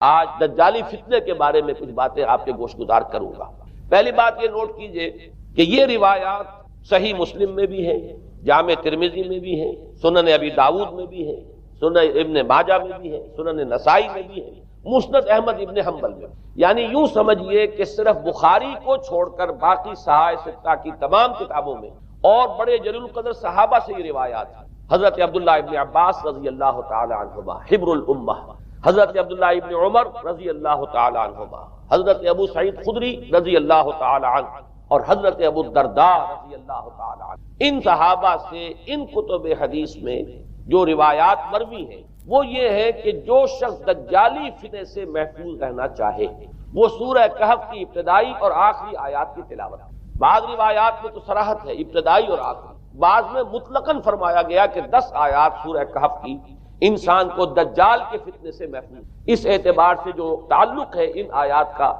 آج دجالی فتنے کے بارے میں کچھ باتیں آپ کے گوش گزار کروں گا۔ پہلی بات یہ نوٹ کیجئے کہ یہ روایات صحیح مسلم میں بھی ہیں، جامع ترمذی میں بھی ہیں، سنن ابی داؤد میں بھی ہیں، سنن ابن ماجہ میں بھی ہیں، سنن نسائی میں بھی ہیں، مسند احمد ابن حنبل میں۔ یعنی یوں سمجھیے کہ صرف بخاری کو چھوڑ کر باقی صحاح ستہ کی تمام کتابوں میں اور بڑے جلیل القدر صحابہ سے یہ روایات ہیں۔ حضرت عبداللہ ابن عباس رضی اللہ تعالی عنہما حبر الامہ، حضرت عبداللہ ابن عمر رضی اللہ تعالی عنہما، حضرت ابو سعید خدری رضی اللہ تعالی عنہ، اور حضرت ابو الدرداء رضی اللہ تعالی عنہ۔ ان صحابہ سے ان کتب حدیث میں جو روایات مروی ہیں وہ یہ ہے کہ جو شخص دجالی فتنے سے محفوظ رہنا چاہے وہ سورہ کہف کی ابتدائی اور آخری آیات کی تلاوت۔ بعض روایات میں تو صراحت ہے ابتدائی اور آخری، بعض میں مطلقاً فرمایا گیا کہ 10 آیات سورہ کہف کی انسان کو دجال کے فتنے سے محفوظ۔ اس اعتبار سے جو تعلق ہے ان آیات کا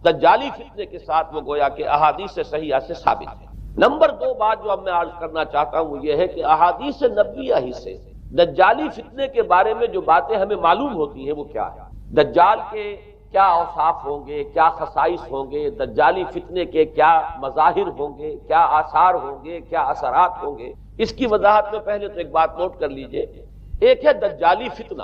دجالی فتنے کے ساتھ وہ گویا کہ احادیث صحیحہ سے ثابت ہے۔ نمبر 2 بات جو اب میں عرض کرنا چاہتا ہوں وہ یہ ہے کہ احادیث نبویہ ہی سے دجالی فتنے کے بارے میں جو باتیں ہمیں معلوم ہوتی ہیں وہ کیا ہے، دجال کے کیا اوصاف ہوں گے، کیا خصائص ہوں گے، دجالی فتنے کے کیا مظاہر ہوں گے، کیا آثار ہوں گے، کیا اثرات ہوں گے۔ اس کی وضاحت میں پہلے تو ایک بات نوٹ کر لیجئے، ایک ہے دجالی فتنہ،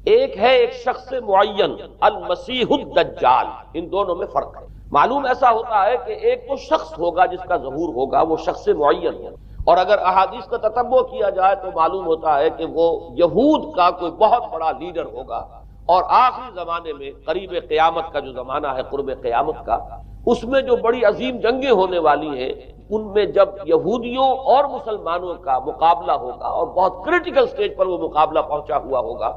ایک ہے ایک شخص معین المسیح الدجال، ان دونوں میں فرق ہے۔ معلوم ایسا ہوتا ہے کہ ایک تو شخص ہوگا جس کا ظہور ہوگا، وہ شخص معین ہے، اور اگر احادیث کا تتبع کیا جائے تو معلوم ہوتا ہے کہ وہ یہود کا کوئی بہت بڑا لیڈر ہوگا، اور آخری زمانے میں قریب قیامت کا جو زمانہ ہے، قرب قیامت کا، اس میں جو بڑی عظیم جنگیں ہونے والی ہیں ان میں جب یہودیوں اور مسلمانوں کا مقابلہ ہوگا اور بہت کریٹیکل سٹیج پر وہ مقابلہ پہنچا ہوا ہوگا،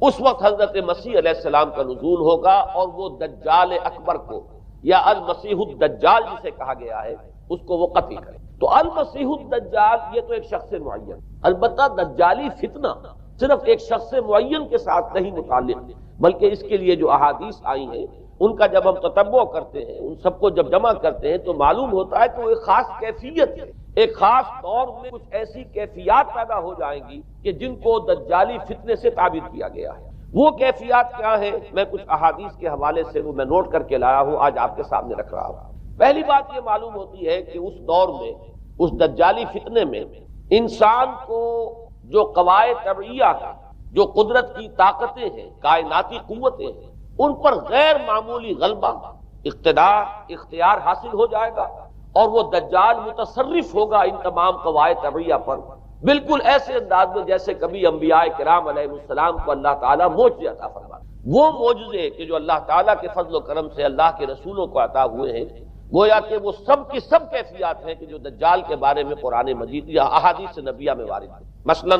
اس وقت حضرت مسیح علیہ السلام کا نزول ہوگا اور وہ دجال اکبر کو یا المسیح الدجال جسے کہا گیا ہے اس کو وہ قتل کرے۔ تو المسیح الدجال یہ تو ایک شخص معین، البتہ دجالی فتنہ صرف ایک شخص معین کے ساتھ نہیں متعلق، بلکہ اس کے لیے جو احادیث آئی ہیں ان کا جب ہم تتبع کرتے ہیں، ان سب کو جب جمع کرتے ہیں تو معلوم ہوتا ہے کہ وہ ایک خاص کیفیت ہے، ایک خاص دور میں کچھ ایسی کیفیات پیدا ہو جائیں گی کہ جن کو دجالی فتنے سے تعبیر کیا گیا ہے۔ وہ کیفیات کیا ہے، میں کچھ احادیث کے حوالے سے وہ میں نوٹ کر کے لایا ہوں، آج آپ کے سامنے رکھ رہا ہوں۔ پہلی بات یہ معلوم ہوتی ہے کہ اس دور میں، اس دجالی فتنے میں، انسان کو جو قواعد طبعیہ ہیں، جو قدرت کی طاقتیں ہیں، کائناتی قوتیں ہیں، ان پر غیر معمولی غلبہ، اقتدار، اختیار حاصل ہو جائے گا، اور وہ دجال متصرف ہوگا ان تمام قواعد طبعیہ پر، بالکل ایسے انداز میں جیسے کبھی انبیاء کرام علیہ السلام کو اللہ تعالیٰ معجزے عطا فرماتا۔ وہ معجزے کہ جو اللہ تعالیٰ کے فضل و کرم سے اللہ کے رسولوں کو عطا ہوئے ہیں، گویا کہ وہ سب کی سب کیفیات ہیں کہ جو دجال کے بارے میں قرآن مجید یا احادیث نبیہ میں وارد ہے۔ مثلا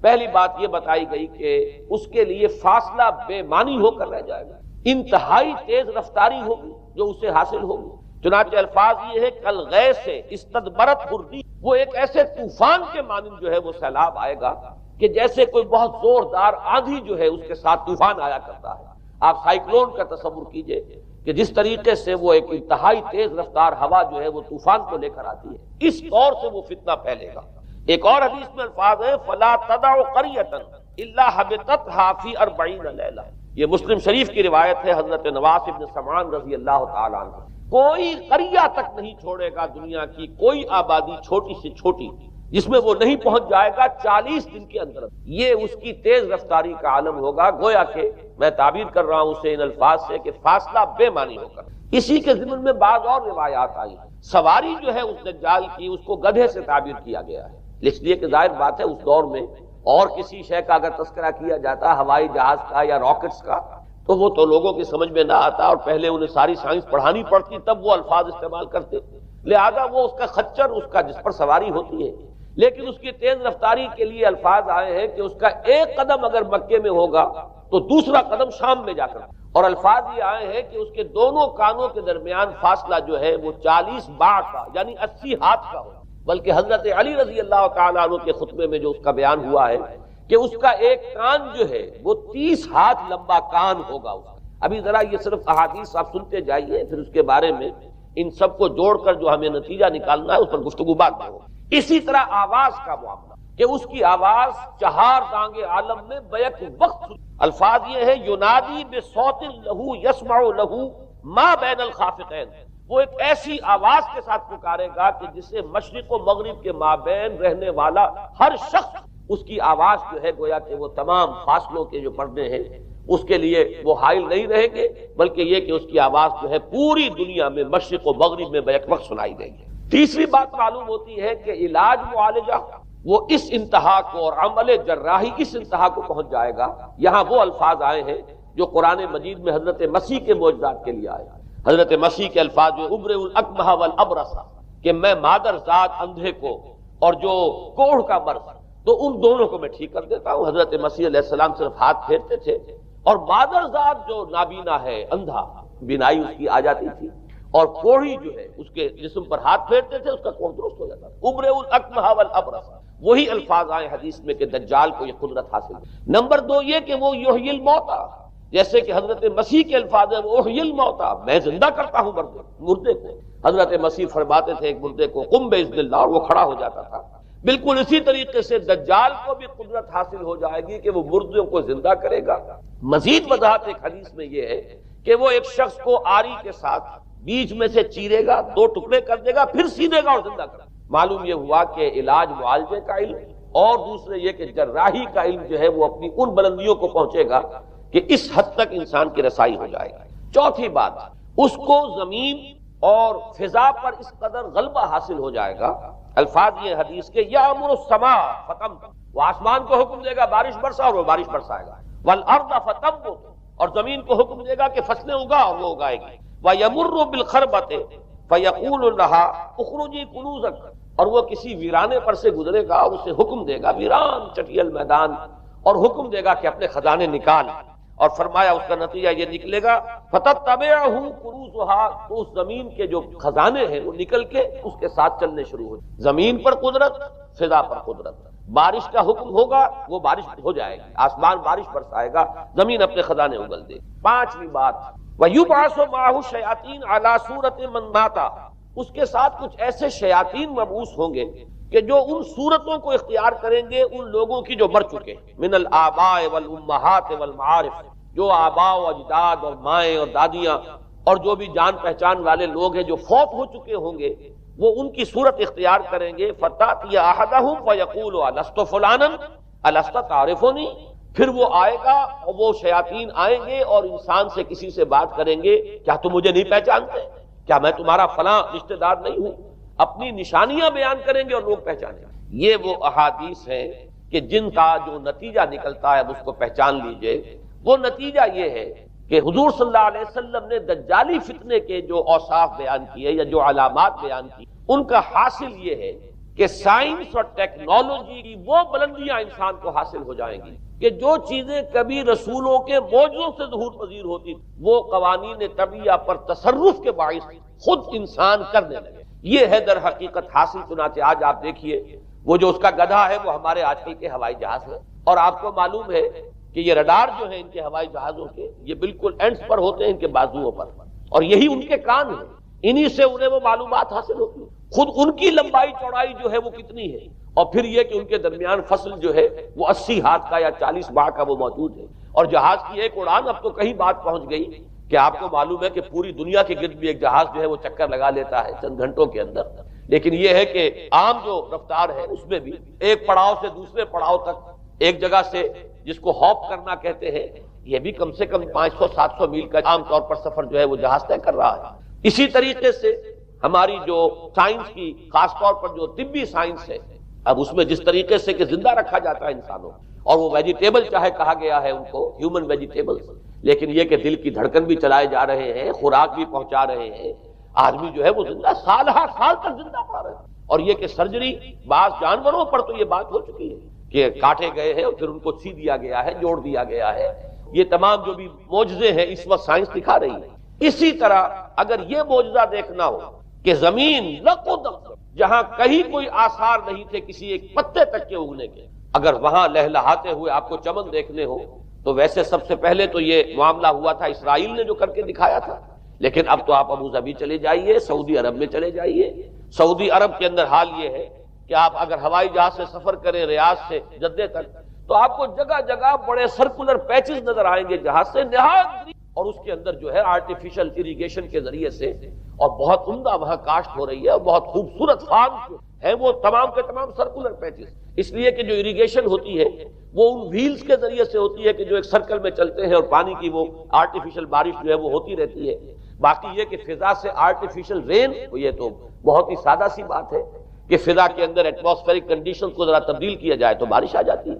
پہلی بات یہ بتائی گئی کہ اس کے لیے فاصلہ بے معنی ہو کر رہ جائے گا، انتہائی تیز رفتاری ہوگی جو اسے حاصل ہوگی۔ چنانچہ الفاظ یہ ہے کل غیث سے استدبرت ہردی، وہ ایک ایسے طوفان کے مانند جو ہے وہ سیلاب آئے گا کہ جیسے کوئی بہت زوردار آندھی جو ہے اس کے ساتھ طوفان آیا کرتا ہے۔ آپ سائیکلون کا تصور کیجئے کہ جس طریقے سے وہ ایک انتہائی تیز رفتار ہوا جو ہے وہ طوفان کو لے کر آتی ہے، اس طور سے وہ فتنہ پھیلے گا۔ ایک اور حدیث میں الفاظ ہے فلا تدع قریۃ الا حبطتھا فی 40 لیلہ، یہ مسلم شریف کی روایت ہے حضرت نواس بن سمعان رضی اللہ تعالی عنہ۔ کوئی قریہ تک نہیں چھوڑے گا دنیا کی کوئی آبادی چھوٹی سے چھوٹی جس میں وہ نہیں پہنچ جائے گا 40 دن کے اندر۔ یہ اس کی تیز رفتاری کا عالم ہوگا، گویا کہ میں تعبیر کر رہا ہوں اسے ان الفاظ سے کہ فاصلہ بے معنی ہو کر۔ اسی کے ضمن میں بعض اور روایات آئی ہیں، سواری جو ہے اس دجال کی اس کو گدھے سے تعبیر کیا گیا ہے، اس لیے کہ ظاہر بات ہے اس دور میں اور کسی شے کا اگر تذکرہ کیا جاتا ہوائی جہاز کا یا راکٹس کا تو وہ تو لوگوں کی سمجھ میں نہ آتا، اور پہلے انہیں ساری سائنس پڑھانی پڑتی تب وہ الفاظ استعمال کرتے، لہذا وہ اس کا خچر، اس کا جس پر سواری ہوتی ہے، لیکن اس کی تیز رفتاری کے لیے الفاظ آئے ہیں کہ اس کا ایک قدم اگر مکے میں ہوگا تو دوسرا قدم شام میں جا کر، اور الفاظ یہ آئے ہیں کہ اس کے دونوں کانوں کے درمیان فاصلہ جو ہے وہ 40 باع کا یعنی 80 ہاتھ کا ہو۔ بلکہ حضرت علی رضی اللہ تعالیٰ عنہ کے خطبے میں جو اس کا بیان ہوا ہے کہ اس کا ایک کان جو ہے وہ 30 ہاتھ لمبا کان ہوگا اس کا۔ ابھی ذرا یہ صرف احادیث آپ سنتے جائیے، پھر اس کے بارے میں ان سب کو جوڑ کر جو ہمیں نتیجہ نکالنا ہے اس پر گفتگو بعد میں ہوگی۔ اسی طرح آواز کا معاملہ کہ اس کی آواز چہار دانگ عالم میں بیک وقت. الفاظ یہ ہے ینادی بصوت لہو یسمع لہو ما بین الخافقین، وہ ایک ایسی آواز کے ساتھ پکارے گا کہ جسے مشرق و مغرب کے مابین رہنے والا ہر شخص اس کی آواز جو ہے گویا کہ وہ تمام فاصلوں کے جو پردے ہیں اس کے لیے وہ حائل نہیں رہیں گے، بلکہ یہ کہ اس کی آواز جو ہے پوری دنیا میں مشرق و مغرب میں بیک وقت سنائی دے گی. تیسری بات معلوم ہوتی ہے کہ علاج معالجہ وہ اس انتہا کو اور عمل جراحی اس انتہا کو پہنچ جائے گا. یہاں وہ الفاظ آئے ہیں جو قرآن مجید میں حضرت مسیح کے معجزات کے لیے آئے. حضرت مسیح کے الفاظ جو ابرئ الاکمہ والابرص، کہ میں مادر ذات اندھے کو اور جو کوڑھ کا مرض تو ان دونوں کو میں ٹھیک کر دیتا ہوں. حضرت مسیح علیہ السلام صرف ہاتھ پھیرتے تھے اور مادر ذات جو نابینا ہے، اندھا، بینائی اس کی آ جاتی تھی، اور کوڑھی جو ہے اس کے جسم پر ہاتھ پھیرتے تھے اس کا کوڑھ درست ہو جاتا تھا. ابرئ الاکمہ والابرص، وہی الفاظ آئے حدیث میں کہ دجال کو یہ قدرت حاصل ہے. نمبر 2 یہ کہ وہ یحیی الموتى، جیسے کہ حضرت مسیح کے الفاظ ہیں وہ احیی الموتى، میں زندہ کرتا ہوں مردے کو. حضرت مسیح فرماتے تھے ایک مردے کو قم باذن اللہ، اور وہ کھڑا ہو جاتا تھا. بالکل اسی طریقے سے دجال کو بھی قدرت حاصل ہو جائے گی کہ وہ مردوں کو زندہ کرے گا. مزید وضاحت ایک حدیث میں یہ ہے کہ وہ ایک شخص کو آری کے ساتھ بیچ میں سے چیرے گا، 2 ٹکڑے کر دے گا، پھر سیدھے گا اور زندہ کرے گا. معلوم یہ ہوا کہ علاج معالجے کا علم اور دوسرے یہ کہ جراحی کا علم جو ہے وہ اپنی ان بلندیوں کو پہنچے گا کہ اس حد تک انسان کی رسائی ہو جائے گی. چوتھی بات، اس کو زمین اور فضا پر اس قدر غلبہ حاصل ہو جائے گا. الفاظ یہ حدیث کے یامر السماء فتمطر، وہ آسمان کو حکم دے گا بارش برسا اور وہ بارش برسائے گا. والارض فتنبت، اور زمین کو حکم دے گا کہ فصلیں اگا اور وہ اگائے گی. ویمر بالخربۃ فیقول لها اخرجی کنوزک، اور وہ کسی ویرانے پر سے گزرے گا اور اسے حکم دے گا، ویران چٹیل میدان، اور حکم دے گا کہ اپنے خزانے نکال. اور فرمایا اس کا نتیجہ یہ نکلے گا فتتبعہ کنوزها، تو اس زمین کے جو خزانے ہیں وہ نکل کے اس کے ساتھ چلنے شروع ہو جائیں. زمین پر قدرت، فضا پر قدرت. بارش کا حکم ہوگا وہ بارش ہو جائے گی، آسمان بارش برسائے گا، زمین اپنے خزانے اگل دے گی. پانچویں بات، وَيُبْعَثُ مَعَهُ الشَّيَاطِينُ عَلَى صُورَةٍ مَّن مَاتَ، اس کے ساتھ کچھ ایسے شیاطین مبعوث ہوں گے کہ جو ان صورتوں کو اختیار کریں گے ان لوگوں کی جو مر چکے ہیں. من الآباء والأمہات والمعارف، جو آباء و اجداد اور مائیں اور دادیاں اور جو بھی جان پہچان والے لوگ ہیں جو فوت ہو چکے ہوں گے، وہ ان کی صورت اختیار کریں گے. فَتَأْتِيَ أَحَدَهُمْ فَيَقُولُ أَلَسْتُ فُلَانًا أَلَسْتَ تَعْرِفُنِي، پھر وہ آئے گا اور وہ شیاطین آئیں گے اور انسان سے کسی سے بات کریں گے، کیا تم مجھے نہیں پہچانتے؟ کیا میں تمہارا فلاں رشتہ دار نہیں ہوں؟ اپنی نشانیاں بیان کریں گے اور لوگ پہچانیں گے. یہ وہ احادیث ہیں کہ جن کا جو نتیجہ نکلتا ہے اس کو پہچان لیجئے. وہ نتیجہ یہ ہے کہ حضور صلی اللہ علیہ وسلم نے دجالی فتنے کے جو اوصاف بیان کیے یا جو علامات بیان کی، ان کا حاصل یہ ہے کہ سائنس اور ٹیکنالوجی کی وہ بلندیاں انسان کو حاصل ہو جائیں گی کہ جو چیزیں کبھی رسولوں کے معجزوں سے ظہور پذیر ہوتی وہ قوانین طبیعہ پر تصرف کے باعث خود انسان کرنے لگے. یہ ہے در حقیقت حاصل. چنانچہ آج آپ دیکھیے وہ جو اس کا گدھا ہے وہ ہمارے آج کل کے ہوائی جہاز ہے، اور آپ کو معلوم ہے کہ یہ رڈار جو ہیں ان کے ہوائی جہازوں کے یہ بالکل اینڈز پر ہوتے ہیں، ان کے بازوؤں پر، اور یہی ان کے کان ہیں، انہی سے انہیں وہ معلومات حاصل ہوتی ہیں. خود ان کی لمبائی چوڑائی جو ہے وہ کتنی ہے، اور پھر یہ کہ ان کے درمیان فصل جو ہے وہ 80 ہاتھ کا یا 40 باہ کا وہ موجود ہے. اور جہاز کی ایک اڑان اب تو کہیں بات پہنچ گئی کہ آپ کو معلوم ہے کہ پوری دنیا کے گرد بھی ایک جہاز جو ہے وہ چکر لگا لیتا ہے چند گھنٹوں کے اندر. لیکن یہ ہے کہ عام جو رفتار ہے اس میں بھی ایک پڑاؤ سے دوسرے پڑاؤ تک، ایک جگہ سے جس کو ہاپ کرنا کہتے ہیں، یہ بھی کم سے کم 500-700 میل کا عام طور پر سفر جو ہے وہ جہاز طے کر رہا ہے. اسی طریقے سے ہماری جو سائنس کی خاص طور پر جو طبی سائنس ہے، اب اس میں جس طریقے سے کہ زندہ رکھا جاتا ہے انسانوں، اور وہ ویجیٹیبل چاہے کہا گیا ہے ان کو ہیومن ویجیٹیبل، لیکن یہ کہ دل کی دھڑکن بھی چلائے جا رہے ہیں، خوراک بھی پہنچا رہے ہیں، آدمی جو ہے وہ زندہ سال ہر سال تک زندہ پڑا رہا ہے. اور یہ کہ سرجری بعض جانوروں پر تو یہ بات ہو چکی ہے کہ کاٹے گئے ہیں اور پھر ان کو سی دیا گیا ہے، جوڑ دیا گیا ہے. یہ تمام جو بھی معجزے ہیں اس وقت سائنس دکھا رہی ہے. اسی طرح اگر یہ معجزہ دیکھنا ہو کہ زمین لقد جہاں کہیں کوئی آثار نہیں تھے کسی ایک پتے تک کے اگنے کے، اگر وہاں لہلہاتے ہوئے آپ کو چمن دیکھنے ہو تو ویسے سب سے پہلے تو یہ معاملہ ہوا تھا اسرائیل نے جو کر کے دکھایا تھا، لیکن اب تو آپ ابو ظبی چلے جائیے، سعودی عرب میں چلے جائیے. سعودی عرب کے اندر حال یہ ہے کہ آپ اگر ہوائی جہاز سے سفر کریں ریاض سے جدہ تک تو آپ کو جگہ جگہ بڑے سرکولر پیچز نظر آئیں گے جہاز سے نہایت، اور اس کے اندر جو ہے آرٹیفیشل اریگیشن کے ذریعے سے اور بہت عمدہ وہاں کاشت ہو رہی ہے اور بہت خوبصورت فارم ہیں وہ تمام کے تمام سرکولر پیچز، اس لیے کہ جو اریگیشن ہوتی ہے وہ ان ویلز کے ذریعے سے ہوتی ہے کہ جو ایک سرکل میں چلتے ہیں اور پانی کی وہ آرٹیفیشل بارش جو ہے وہ ہوتی رہتی ہے۔ باقی یہ کہ فضا سے آرٹیفیشل رین، یہ تو بہت ہی سادہ سی بات ہے کہ فضا کے اندر ایٹماسفیرک کنڈیشن کو ذرا تبدیل کیا جائے تو بارش آ جاتی ہے،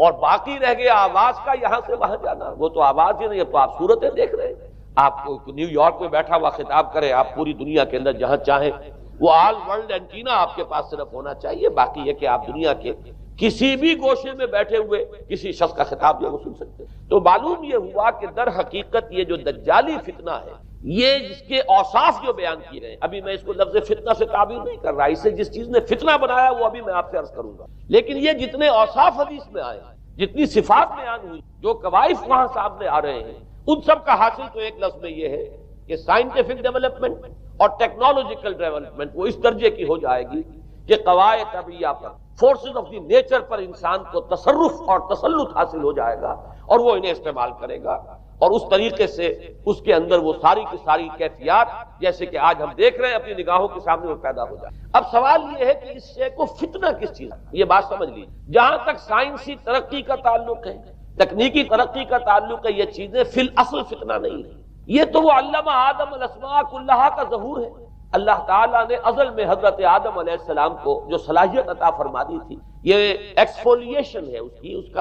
اور باقی رہ گیا آواز کا یہاں سے وہاں جانا، وہ تو آواز ہی نہیں، اب تو آپ صورتیں دیکھ رہے ہیں۔ آپ کو نیو یارک میں بیٹھا ہوا خطاب کرے، آپ پوری دنیا کے اندر جہاں چاہیں وہ آل ورلڈ اینٹینا آپ کے پاس صرف ہونا چاہیے، باقی یہ کہ آپ دنیا کے کسی بھی گوشے میں بیٹھے ہوئے کسی شخص کا خطاب جو وہ سن سکتے ہیں۔ تو معلوم یہ ہوا کہ در حقیقت یہ جو دجالی فتنہ ہے، یہ جس کے اوصاف جو بیان کیے گئے، ابھی میں اس کو لفظ فتنہ سے تعبیر نہیں کر رہا، اسے جس چیز نے فتنہ بنایا وہ ابھی میں آپ سے عرض کروں گا، لیکن یہ جتنے اوصاف حدیث میں آئے، جتنی صفات بیان ہوئی، جو کوائف وہاں سامنے آ رہے ہیں، ان سب کا حاصل تو ایک لفظ میں یہ ہے کہ سائنٹیفک ڈیولپمنٹ اور ٹیکنالوجیکل ڈیولپمنٹ وہ اس درجے کی ہو جائے گی کہ قواعد طبیعیہ پر، فورسز آف دی نیچر پر انسان کو تصرف اور تسلط حاصل ہو جائے گا اور وہ انہیں استعمال کرے گا، اور اس طریقے سے اس کے اندر وہ ساری کی ساری کیفیات جیسے کہ آج ہم دیکھ رہے ہیں اپنی نگاہوں کے سامنے وہ پیدا ہو جائے۔ اب سوال یہ ہے کہ اس شے کو فتنہ کس چیز ہے، یہ بات سمجھ لیجیے۔ جہاں تک سائنسی ترقی کا تعلق ہے، تکنیکی ترقی کا تعلق ہے، یہ چیزیں فی الاصل فتنہ نہیں ہے، یہ تو وہ علم آدم الاسماء کلھا کا ظہور ہے۔ اللہ تعالیٰ نے ازل میں حضرت آدم علیہ السلام کو جو صلاحیت عطا فرما دی تھی، یہ ایکسفولیشن ہے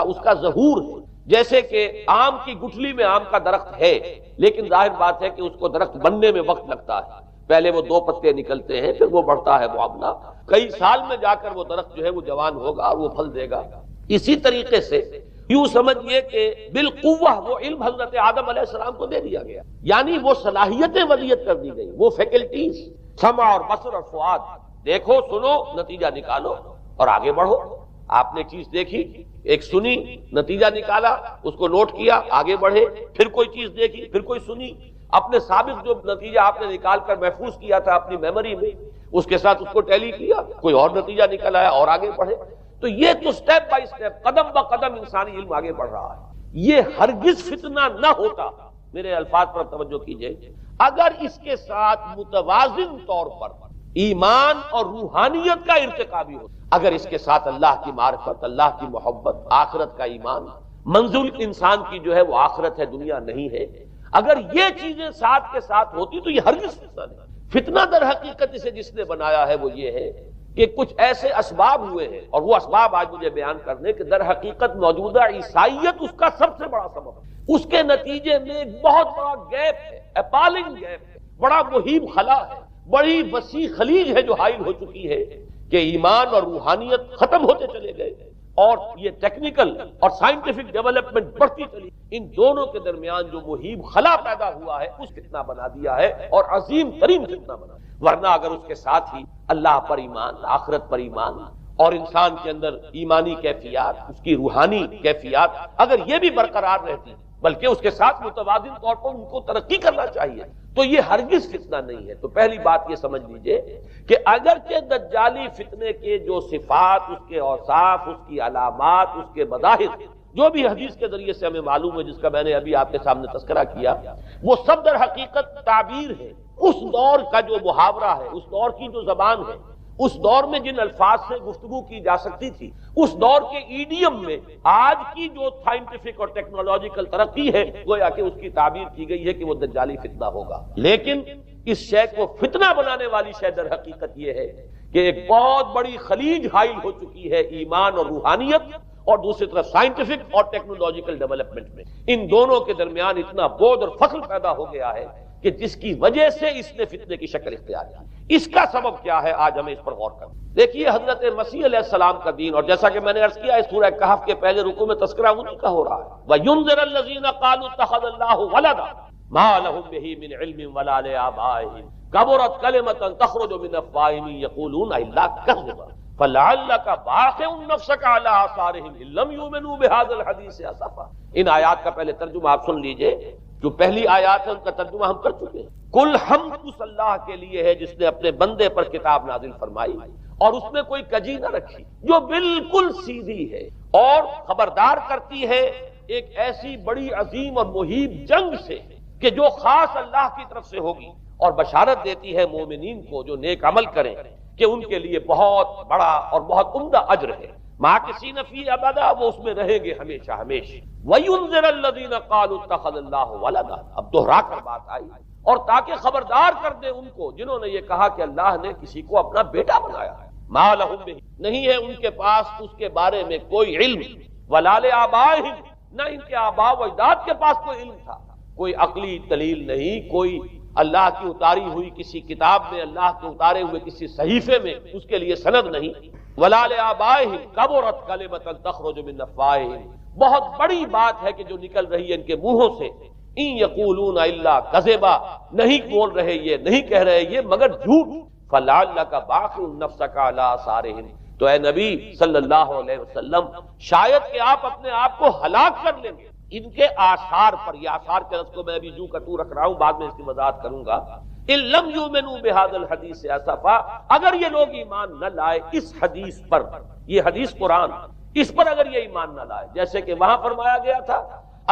اس کا ظہور ہے۔ جیسے کہ آم کی گٹھلی میں آم کا درخت ہے، لیکن ظاہر بات ہے کہ اس کو درخت بننے میں وقت لگتا ہے، پہلے وہ 2 پتے نکلتے ہیں، پھر وہ بڑھتا ہے معاملہ، کئی سال میں جا کر وہ درخت جو ہے وہ جوان ہوگا اور وہ پھل دے گا۔ اسی طریقے سے یوں سمجھئے کہ بالقوہ وہ علم حضرت آدم علیہ السلام کو دے دیا گیا، یعنی وہ صلاحیتیں ودیت کر دی گئی، وہ فیکلٹیز، سمع اور بصر اور فؤاد، دیکھو سنو نتیجہ نکالو اور آگے بڑھو۔ آپ نے چیز دیکھی، ایک سنی، نتیجہ نکالا، اس کو نوٹ کیا، آگے بڑھے، پھر کوئی چیز دیکھی، پھر کوئی سنی، اپنے سابق جو نتیجہ آپ نے نکال کر محفوظ کیا تھا اپنی میموری میں، اس کے ساتھ اس کو ٹیلی کیا، کوئی اور نتیجہ نکل آیا اور آگے بڑھے۔ تو یہ تو سٹیپ بائی سٹیپ، قدم با قدم انسانی علم آگے بڑھ رہا ہے۔ یہ ہرگز فتنہ نہ ہوتا، میرے الفاظ پر توجہ کیجئے، اگر اس کے ساتھ متوازن طور پر ایمان اور روحانیت کا ارتقا بھی ہو، اگر اس کے ساتھ اللہ کی معرفت، اللہ کی محبت، آخرت کا ایمان، منزل انسان کی جو ہے وہ آخرت ہے، دنیا نہیں ہے، اگر یہ چیزیں ساتھ کے ساتھ ہوتی تو یہ ہرگز فتنہ نہیں۔ فتنہ در حقیقت اسے جس نے بنایا ہے وہ یہ ہے کہ کچھ ایسے اسباب ہوئے ہیں، اور وہ اسباب آج مجھے بیان کرنے کہ در حقیقت موجودہ عیسائیت اس کا سب سے بڑا سبب ہے۔ اس کے نتیجے میں ایک بہت بڑا گیپ ہے، اپالنگ گیپ ہے، بڑا مہیب خلا ہے، بڑی وسیع خلیج ہے جو حائل ہو چکی ہے کہ ایمان اور روحانیت ختم ہوتے چلے گئے اور یہ ٹیکنیکل اور سائنٹیفک ڈیولپمنٹ بڑھتی چلی، ان دونوں کے درمیان جو مہیب خلا پیدا ہوا ہے اس فتنہ بنا دیا ہے، اور عظیم ترین فتنہ بنا دیا۔ ورنہ اگر اس کے ساتھ ہی اللہ پر ایمان، آخرت پر ایمان، اور انسان کے اندر ایمانی کیفیات، اس کی روحانی کیفیات اگر یہ بھی برقرار رہتی، بلکہ اس کے ساتھ متوازن طور پر ان کو ترقی کرنا چاہیے، تو یہ ہرگز فتنہ نہیں ہے۔ تو پہلی بات یہ سمجھ لیجئے کہ اگرچہ دجالی فتنے کے جو صفات، اس کے اوصاف، اس کی علامات، اس کے مظاہر جو بھی حدیث کے ذریعے سے ہمیں معلوم ہے، جس کا میں نے ابھی آپ کے سامنے تذکرہ کیا، وہ سب در حقیقت تعبیر ہے اس دور کا جو محاورہ ہے، اس دور کی جو زبان ہے، اس دور میں جن الفاظ سے گفتگو کی جا سکتی تھی، اس دور کے ایڈیم میں آج کی جو سائنٹیفک اور ٹیکنالوجیکل ترقی ہے، گویا کہ اس کی تعبیر کی گئی ہے کہ وہ دجالی فتنہ ہوگا۔ لیکن اس شے کو فتنہ بنانے والی شے در حقیقت یہ ہے کہ ایک بہت بڑی خلیج حائل ہو چکی ہے ایمان اور روحانیت، اور دوسری طرف سائنٹیفک اور ٹیکنالوجیکل ڈیولپمنٹ میں ان دونوں کے درمیان اتنا بعد اور فصل پیدا ہو گیا ہے کہ جس کی وجہ سے اس نے فتنے کی شکل اختیار کی۔ اس کا سبب کیا ہے، آج ہمیں اس پر غور کریں۔ دیکھیے حضرت مسیح علیہ السلام کا دین، اور جیسا کہ میں نے عرض کیا، اس سورہ کہف کے پہلے رکوع میں تذکرہ انہی کا ہو رہا ہے، وَيُنذِرَ الَّذِينَ قَالُوا اتَّخَذَ اللَّهُ وَلَدًا مَا لَهُم بِهِ مِنْ عِلْمٍ وَلَا لِآبَائِهِمْ كَبُرَتْ كَلِمَةً تَخْرُجُ مِنْ أَفْوَاهِهِمْ يَقُولُونَ إِلَّا كَذِبًا فَلَعَلَّكَ بَاخِعٌ نَفْسَكَ عَلَىٰ آثَارِهِمْ إِن لَّمْ يُؤْمِنُوا بِهَٰذَا الْحَدِيثِ أَسَفًا۔ ان آیات کا پہلے ترجمہ آپ سن لیجئے جو پہلی آیات ہے ان کا ترجمہ ہم کر چکے ہیں۔ کل حمد اس اللہ کے لیے ہے جس نے اپنے بندے پر کتاب نازل فرمائی اور اس میں کوئی کجی نہ رکھی، جو بالکل سیدھی ہے اور خبردار کرتی ہے ایک ایسی بڑی عظیم اور مہیب جنگ سے کہ جو خاص اللہ کی طرف سے ہوگی، اور بشارت دیتی ہے مومنین کو جو نیک عمل کریں کہ ان کے لیے بہت بڑا اور بہت عمدہ اجر ہے۔ ماکثین فیہ ابدا، وہ اس میں رہیں گے ہمیشہ ہمیشہ۔ وَيُنذِرَ الَّذِينَ قَالُوا اتَّخَذَ اللَّهُ وَلَدًا، اب دوہرا کر بات آئی، اور تاکہ خبردار کر دے ان کو جنہوں نے یہ کہا کہ اللہ نے کسی کو اپنا بیٹا بنایا ہے۔ مَا لَهُم بِهِ، نہیں ہے ان کے پاس اس کے بارے میں کوئی علم، وَلَا لِآبَائِهِمْ، نہ ان کے آباء و اجداد کے پاس کوئی علم تھا، کوئی عقلی دلیل نہیں، کوئی اللہ کی اتاری ہوئی کسی کتاب میں، اللہ کے اتارے ہوئے کسی صحیفے میں اس کے لیے سند نہیں۔ وَلَا لِآبَائِهِمْ كَبُرَتْ كَلِمَةً تَخْرُجُ مِنْ أَفْوَاهِهِمْ، بہت بڑی بات ہے کہ جو نکل رہی ہے ان کے منہوں سے۔ إِن يَقُولُونَ إِلَّا كَذِبًا، نہیں بول رہے یہ، نہیں کہہ رہے یہ مگر جھوٹ۔ فَلَعَلَّكَ بَاخِعٌ نَفْسَكَ عَلَىٰ آثَارِهِمْ، تو اے نبی صلی اللہ علیہ وسلم شاید کہ آپ اپنے آپ کو ہلاک کر لیں گے ان کے آثار پر۔ یہ آثار کے لفظ کو میں ابھی جو کا تو رکھ رہا ہوں، بعد میں اس کی وضاحت کروں گا۔ إِن لَمْ يُؤْمِنُوا بِهَذَا الْحَدِيثِ أَسَفًا، اگر یہ لوگ ایمان نہ لائے اس حدیث پر، یہ حدیث قرآن، اس پر اگر یہ ایمان نہ لائے، جیسے کہ وہاں فرمایا گیا تھا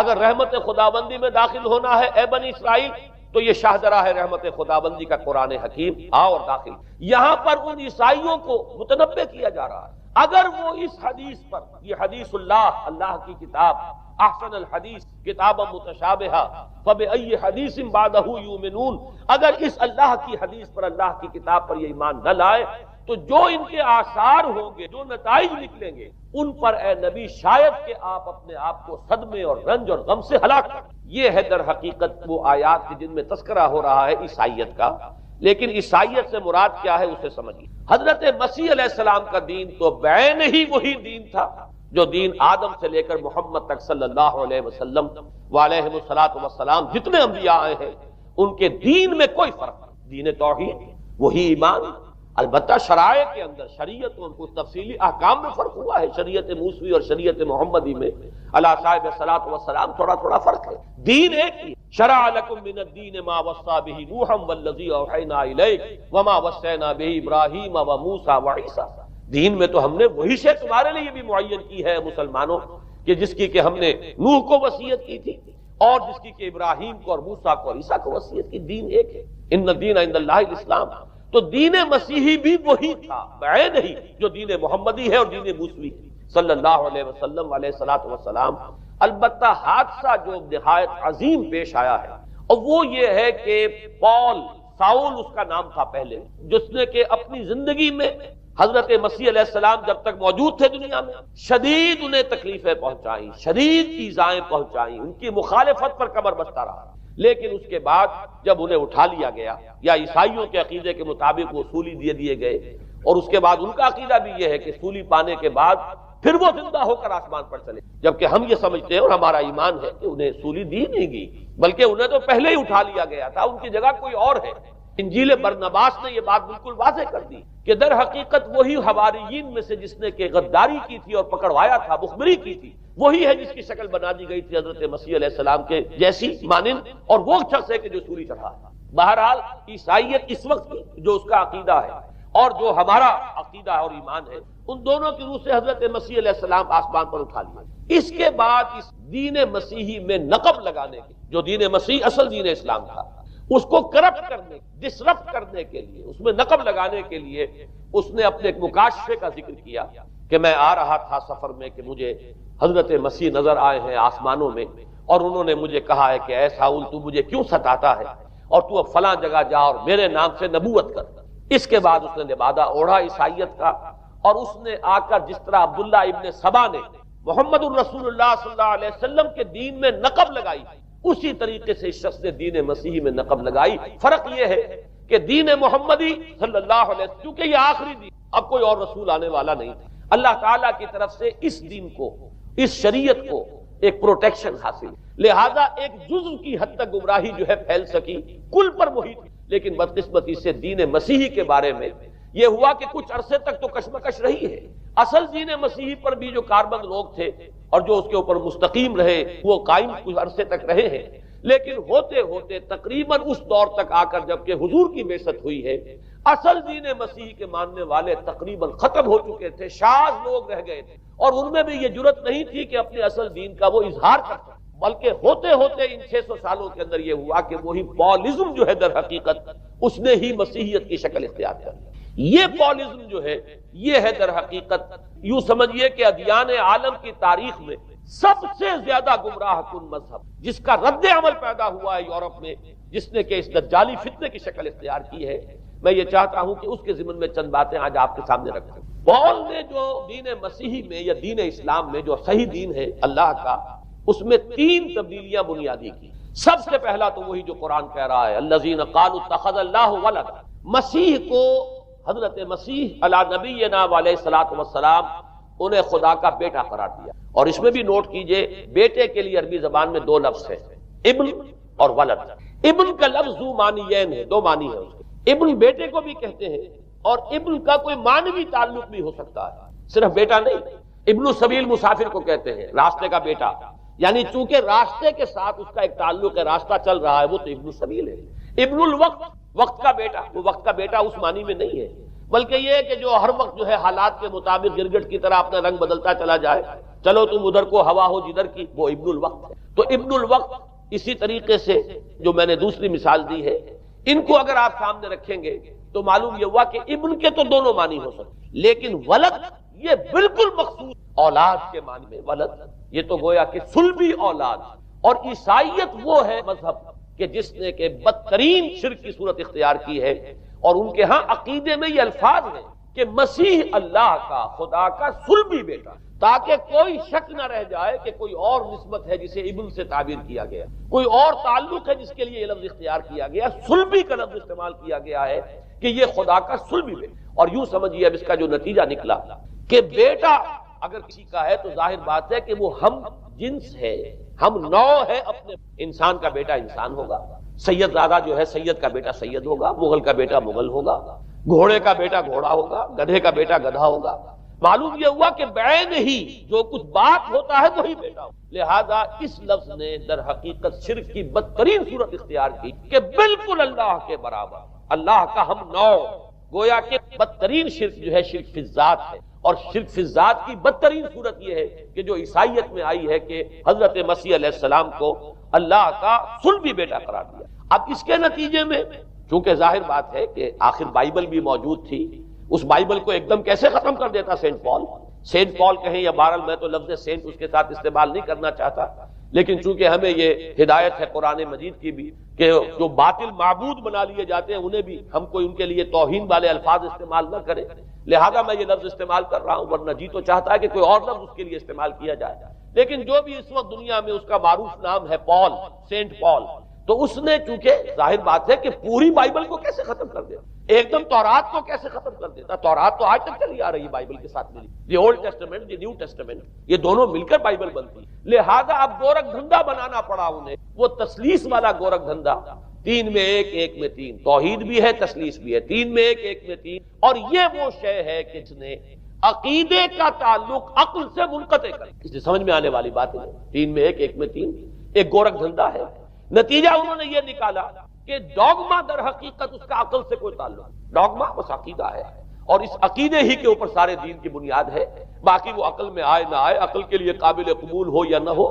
اگر رحمت خداوندی میں داخل ہونا ہے اے بنی اسرائیل تو یہ شاہدرہ ہے رحمت خداوندی کا قرآن حکیم، آؤ اور داخل۔ یہاں پر ان عیسائیوں کو متنبہ کیا جا رہا ہے اگر وہ اس حدیث پر، یہ حدیث اللہ، اللہ کی کتاب، احسن الحدیث کتابا متشابہہ فبأی حدیث بعدہ یؤمنون، اگر اس اللہ کی حدیث پر، اللہ کی کتاب پر یہ ایمان نہ لائے تو جو ان کے آثار ہوں گے، جو نتائج نکلیں گے ان پر اے نبی شاید کہ آپ اپنے آپ کو صدمے اور رنج اور غم سے ہلاک کر۔ یہ ہے در حقیقت وہ آیات جن میں تذکرہ ہو رہا ہے عیسائیت کا، لیکن عیسائیت سے مراد کیا ہے اسے سمجھیے۔ حضرت مسیح علیہ السلام کا دین تو بعین ہی وہی دین تھا جو دین آدم سے لے کر محمد تک صلی اللہ علیہ وسلم وعلیہ الصلاۃ والسلام جتنے انبیاء آئے ہیں ان کے دین میں کوئی فرق نہیں، دین توحید وہی ایمان، البتہ شرائع کے اندر، شریعت اور کچھ تفصیلی احکام میں فرق ہوا ہے، شریعت موسوی اور شریعت محمدی میں علی صاحب الصلاۃ والسلام تھوڑا تھوڑا فرق ہے، دین ایک ہی۔ شرع لکم من الدین ما وصى به نوحا والذی اوحینا الیک وما وصینا به ابراہیم وموسیٰ وعیسیٰ، دین میں تو ہم نے وہی شے تمہارے لیے بھی معین کی ہے مسلمانوں کہ جس کی کہ ہم نے نوح کو وصیت کی تھی اور جس کی کہ ابراہیم کو اور موسیٰ کو اور عیسیٰ کو وصیت کی، دین ایک ہے۔ ان الدین عند اللہ الاسلام، تو دین مسیحی بھی وہی تھا بعین ہی جو دین محمدی ہے اور دین موسوی صلی اللہ علیہ وسلم علیہ الصلوۃ والسلام۔ البتہ حادثہ جو نہایت عظیم پیش آیا ہے اور وہ یہ ہے کہ ساؤل اس کا نام تھا پہلے، جس نے کہ اپنی زندگی میں حضرت مسیح علیہ السلام جب تک موجود تھے دنیا میں شدید انہیں تکلیفیں پہنچائیں، شدید ایذائیں پہنچائیں، ان کی مخالفت پر کمر بستہ رہا، لیکن اس کے بعد جب انہیں اٹھا لیا گیا، یا عیسائیوں کے عقیدے کے مطابق وہ سولی دیے گئے، اور اس کے بعد ان کا عقیدہ بھی یہ ہے کہ سولی پانے کے بعد پھر وہ زندہ ہو کر آسمان پر چلے، جبکہ ہم یہ سمجھتے ہیں اور ہمارا ایمان ہے کہ انہیں سولی دی نہیں گئی بلکہ انہیں تو پہلے ہی اٹھا لیا گیا تھا، ان کی جگہ کوئی اور ہے۔ انجیل برنباس نے یہ بات بالکل واضح کر دی کہ در حقیقت وہی حواریین میں سے جس نے کہ غداری کی تھی اور پکڑوایا تھا، مخبری کی تھی، وہی ہے جس کی شکل بنا دی گئی تھی حضرت مسیح علیہ السلام کے جیسی مانند، اور وہ شخص ہے کہ جو سولی چڑھا تھا۔ بہرحال عیسائیت اس وقت کی جو اس کا عقیدہ ہے اور جو ہمارا عقیدہ اور ایمان ہے، ان دونوں کی روح سے حضرت مسیح علیہ السلام آسمان پر اٹھا لیا۔ اس کے بعد اس دین مسیحی میں نقب لگانے کے، جو دین مسیح اصل دین اسلام تھا، اس کو کرپٹ کرنے، ڈسرپٹ کرنے کے لیے، اس میں نقب لگانے کے لیے اس نے اپنے ایک مکاشفے کا ذکر کیا کہ میں آ رہا تھا سفر میں کہ مجھے حضرت مسیح نظر آئے ہیں آسمانوں میں، اور انہوں نے مجھے کہا ہے کہ اے ساؤل تو مجھے کیوں ستاتا ہے، اور تو اب فلاں جگہ جا اور میرے نام سے نبوت کر۔ اس کے بعد اس نے لبادہ اوڑھا عیسائیت کا، اور اس نے آ کر جس طرح عبداللہ ابن سبا نے محمد الرسول اللہ صلی اللہ علیہ وسلم کے دین میں نقب لگائی، اسی طریقے سے اس شخص نے دین مسیحی میں نقب لگائی۔ فرق یہ ہے کہ دین محمدی صلی اللہ علیہ وسلم، کیونکہ یہ آخری دین، اب کوئی اور رسول آنے والا نہیں، اللہ تعالیٰ کی طرف سے اس دین کو، اس شریعت کو ایک پروٹیکشن حاصل، لہذا ایک جزو کی حد تک گمراہی جو ہے پھیل سکی، کل پر وہی تھی، لیکن بدقسمتی سے دین مسیحی کے بارے میں یہ ہوا کہ کچھ عرصے تک تو کشمکش رہی ہے۔ اصل دین مسیحی پر بھی جو کاربند لوگ تھے اور جو اس کے اوپر مستقیم رہے وہ قائم کچھ عرصے تک رہے ہیں، لیکن ہوتے ہوتے تقریباً اس دور تک آ کر جب کہ حضور کی بعثت ہوئی ہے، اصل دین مسیح کے ماننے والے تقریباً ختم ہو چکے تھے، شاذ لوگ رہ گئے تھے، اور ان میں بھی یہ جرأت نہیں تھی کہ اپنے اصل دین کا وہ اظہار کر سکیں، بلکہ ہوتے ہوتے ان 600 سالوں کے اندر یہ ہوا کہ وہی پالزم جو ہے در حقیقت اس نے ہی مسیحیت کی شکل اختیار کر لی۔ یہ پالزم جو ہے یہ ہے در حقیقت، یوں سمجھیے کہ ادیان عالم کی تاریخ میں سب سے زیادہ گمراہ کن مذہب، جس کا رد عمل پیدا ہوا ہے یورپ میں، جس نے کہ اس دجالی فتنے کی شکل اختیار کی ہے۔ میں یہ چاہتا ہوں کہ اس کے ضمن میں چند باتیں آج آپ کے سامنے رکھوں۔ پال نے جو دین مسیحی میں یا دین اسلام میں جو صحیح دین ہے اللہ کا، اس میں 3 تبدیلیاں بنیادی کی۔ سب سے پہلا تو وہی جو قرآن کہہ رہا ہے، الذین قالوا اتخذ اللہ ولدا، مسیح کو، حضرت مسیح علی نبینا علیہ الصلوۃ والسلام، انہیں خدا کا بیٹا قرار دیا۔ اور اس میں بھی نوٹ کیجئے، بیٹے کے لیے عربی زبان میں 2 لفظ ہیں، ابن اور ولد۔ ابن کا لفظ ذو معنیین ہے، 2 معنی ہے اس کے۔ ابن بیٹے کو بھی کہتے ہیں، اور ابن کا کوئی معنوی تعلق بھی ہو سکتا ہے، صرف بیٹا نہیں۔ ابن السبیل مسافر کو کہتے ہیں، راستے کا بیٹا، یعنی چونکہ راستے کے ساتھ اس کا ایک تعلق ہے، راستہ چل رہا ہے، وہ تو ابن السبیل ہے۔ ابن الوقت، وقت کا بیٹا، وہ وقت کا بیٹا اس معنی میں نہیں ہے، بلکہ یہ کہ جو ہر وقت جو ہے حالات کے مطابق گرگٹ کی طرح اپنا رنگ بدلتا چلا جائے، چلو تم ادھر کو ہوا ہو جدھر کی، وہ ابن الوقت ہے۔ تو ابن الوقت اسی طریقے سے جو میں نے دوسری مثال دی ہے، ان کو اگر آپ سامنے رکھیں گے تو معلوم یہ ہوا کہ ابن کے تو دونوں معنی ہو سکتے، لیکن ولد یہ بالکل مخصوص اولاد کے معنی میں۔ ولد یہ تو گویا کہ صلبی اولاد، اور عیسائیت وہ ہے مذہب کہ جس نے کہ بدترین شرک کی صورت اختیار کی ہے، اور ان کے ہاں عقیدے میں یہ الفاظ ہیں کہ مسیح اللہ کا، خدا کا صلبی بیٹا، تاکہ کوئی شک نہ رہ جائے کہ کوئی اور نسبت ہے جسے ابن سے تعبیر کیا گیا، کوئی اور تعلق ہے جس کے لیے یہ لفظ اختیار کیا گیا، صلبی کا لفظ استعمال کیا گیا ہے کہ یہ خدا کا صلبی بیٹا۔ اور یوں سمجھیے اب اس کا جو نتیجہ نکلا کہ بیٹا اگر کسی کا ہے تو ظاہر بات ہے کہ وہ ہم جنس ہے، ہم نوع ہے، اپنے انسان کا بیٹا انسان ہوگا، سید زادہ جو ہے سید کا بیٹا سید ہوگا، مغل کا بیٹا مغل ہوگا، گھوڑے کا بیٹا گھوڑا ہوگا، گدھے کا بیٹا گدھا ہوگا۔ معلوم یہ ہوا کہ بعین ہی جو کچھ بات ہوتا ہے وہی بیٹا ہوگا۔ لہذا اس لفظ نے در حقیقت شرک کی بدترین صورت اختیار کی کہ بالکل اللہ کے برابر، اللہ کا ہم نوع، گویا کہ بدترین شرک جو ہے شرک فی الذات ہے، اور شرک فی الذات کی بدترین صورت یہ ہے کہ جو عیسائیت میں آئی ہے کہ حضرت مسیح علیہ السلام کو اللہ کا صلبی بیٹا قرار دیا۔ اب اس کے نتیجے میں چونکہ ظاہر بات ہے کہ آخر بائبل بھی موجود تھی، اس بائبل کو ایک دم کیسے ختم کر دیتا سینٹ پال؟ سینٹ پال کہیں یا بہرحال میں تو لفظ سینٹ اس کے ساتھ استعمال نہیں کرنا چاہتا، لیکن چونکہ ہمیں یہ ہدایت ہے قرآن مجید کی بھی کہ جو باطل معبود بنا لیے جاتے ہیں انہیں بھی ہم کوئی ان کے لیے توہین والے الفاظ استعمال نہ کریں، لہذا میں یہ لفظ استعمال کر رہا ہوں، ورنہ جی تو چاہتا ہے کہ کوئی اور لفظ اس کے لیے استعمال کیا جائے۔ لیکن جو بھی اس وقت دنیا میں اس کا معروف نام ہے پال، سینٹ پال، تو اس نے چونکہ ظاہر بات ہے کہ پوری بائبل کو کیسے ختم کر دیا، ایک دم تورات کو کیسے ختم کر دیتا؟ تورات تو آج تک چلی آ رہی ہے بائبل کے ساتھ ملی، the old testament, the new testament, یہ دونوں مل کر بائبل بنتی، لہذا اب گورکھ دھندا بنانا پڑا انہیں، وہ تسلیس والا گورکھ دھندا، 3 میں 1 1 میں 3، توحید بھی ہے تسلیس بھی ہے، 3 میں 1 1 میں 3، اور یہ وہ شے ہے کہ جس نے عقیدے کا تعلق عقل سے منقطع کر، اس سے سمجھ میں آنے والی بات ہے، 3 میں 1 1 میں 3 ایک گورکھ دھندا ہے۔ نتیجہ انہوں نے یہ نکالا کہ ڈوگما در حقیقت اس کا عقل سے کوئی تعلق نہیں، ڈوگما بس عقیدہ ہے، اور اس عقیدے ہی کے اوپر سارے دین کی بنیاد ہے، باقی وہ عقل میں آئے نہ آئے، عقل کے لیے قابل قبول ہو یا نہ ہو،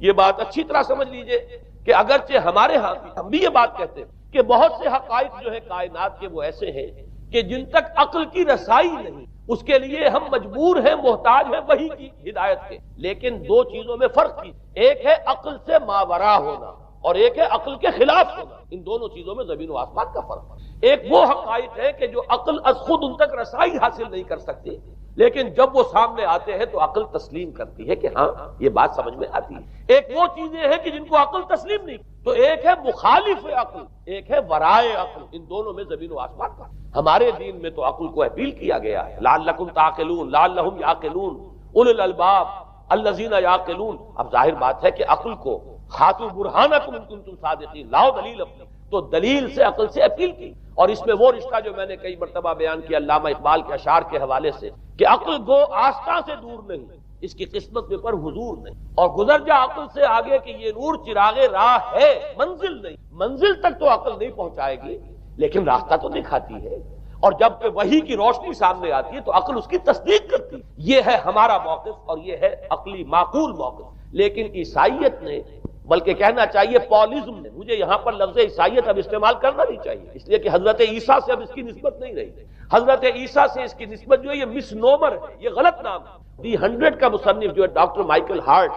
یہ بات اچھی طرح سمجھ لیجئے کہ اگرچہ ہمارے ہاں ہم بھی یہ بات کہتے ہیں کہ بہت سے حقائق جو ہے کائنات کے وہ ایسے ہیں کہ جن تک عقل کی رسائی نہیں، اس کے لیے ہم مجبور ہیں، محتاج ہیں وحی کی ہدایت کے، لیکن 2 چیزوں میں فرق کی، ایک ہے عقل سے ماوراء ہونا اور ایک ہے عقل کے خلاف ہونا، ان دونوں چیزوں میں زمین و آسمان کا فرق ہے۔ ایک وہ حقائق ہے کہ جو عقل از خود ان تک رسائی حاصل نہیں کر سکتی، لیکن جب وہ سامنے آتے ہیں تو عقل تسلیم کرتی ہے کہ ہاں یہ بات سمجھ میں آتی ہے۔ ایک وہ چیزیں ہیں کہ جن کو عقل تسلیم نہیں، تو ایک ہے مخالف عقل، ایک ہے ورائے عقل، ان دونوں میں زمین و آسمان کا۔ ہمارے دین میں تو عقل کو اپیل کیا گیا ہے، لعلکم تعقلون، لعلہم یعقلون، اولو الالباب الذین یعقلون۔ اب ظاہر بات ہے کہ عقل کو خاتو برہانکم ان کنتم صادقین، لاؤ دلیل اپنی، تو دلیل سے عقل سے اپیل کی، اور اس میں وہ رشتہ جو میں نے کئی مرتبہ بیان کیا علامہ اقبال کے اشعار کے حوالے سے کہ عقل گو آستاں سے دور نہیں، اس کی قسمت میں پر حضور نہیں، اور گزر جا عقل سے آگے کہ یہ نور چراغ راہ ہے، منزل نہیں، منزل تک تو عقل نہیں پہنچائے گی لیکن راستہ تو دکھاتی ہے، اور جب کہ وحی کی روشنی سامنے آتی ہے تو عقل اس کی تصدیق کرتی ہے۔ یہ ہے ہمارا موقف اور یہ ہے عقلی معقول موقف۔ لیکن عیسائیت نے، بلکہ کہنا چاہیے پالزم نے، مجھے یہاں پر لفظ عیسائیت اب استعمال کرنا نہیں چاہیے اس لیے کہ حضرت عیسیٰ سے اب اس کی نسبت نہیں رہی، حضرت عیسیٰ سے اس کی نسبت جو ہے یہ مس نومر ہے، یہ غلط نام ہے۔ دی 100 کا مصنف جو ہے ڈاکٹر مائیکل ہارٹ،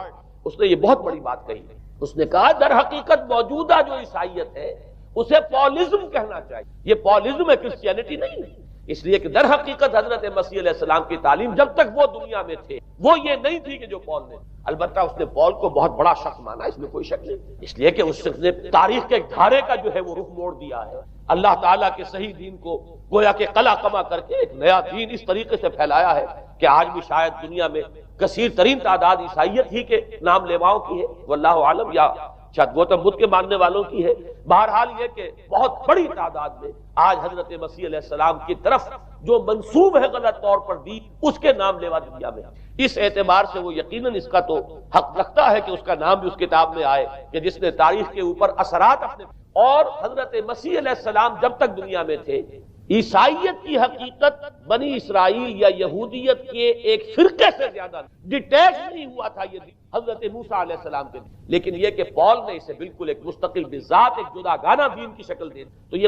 اس نے یہ بہت بڑی بات کہی، اس نے کہا در حقیقت موجودہ جو عیسائیت ہے اسے پالزم کہنا چاہیے، یہ پالزم ہے، کرسچینٹی نہیں ہے، اس لیے کہ در حقیقت حضرت مسیح علیہ السلام کی تعلیم جب تک وہ دنیا میں تھے وہ یہ نہیں تھی کہ جو پال نے، البتہ اس نے پال کو بہت بڑا شخص مانا، اس میں کوئی شک نہیں، اس لیے کہ اس نے تاریخ کے دھارے کا جو ہے وہ رخ موڑ دیا ہے، اللہ تعالیٰ کے صحیح دین کو گویا کہ قلع کما کر کے ایک نیا دین اس طریقے سے پھیلایا ہے کہ آج بھی شاید دنیا میں کثیر ترین تعداد عیسائیت ہی کے نام لیواؤں کی ہے، واللہ عالم، یا شاید گوتم بدھ کے ماننے والوں کی ہے۔ بہرحال یہ کہ بہت بڑی تعداد میں آج حضرت مسیح علیہ السلام کی طرف جو منسوب ہے غلط طور پر دین، اس کے نام لیوا دنیا میں، اس اعتبار سے وہ یقیناً اس کا تو حق رکھتا ہے کہ اس کا نام بھی اس کتاب میں آئے کہ جس نے تاریخ کے اوپر اثرات اپنے، اور حضرت مسیح علیہ السلام جب تک دنیا میں تھے عیسائیت کی حقیقت بنی اسرائیل یا یہودیت کے ایک فرقے سے زیادہ ڈیٹیچ نہیں ہوا تھا یہ حضرت موسیٰ علیہ السلام کے دین، لیکن یہ کہ پال نے اسے بالکل ایک مستقل بذات ایک جداگانہ دین کی شکل دے، تو یہ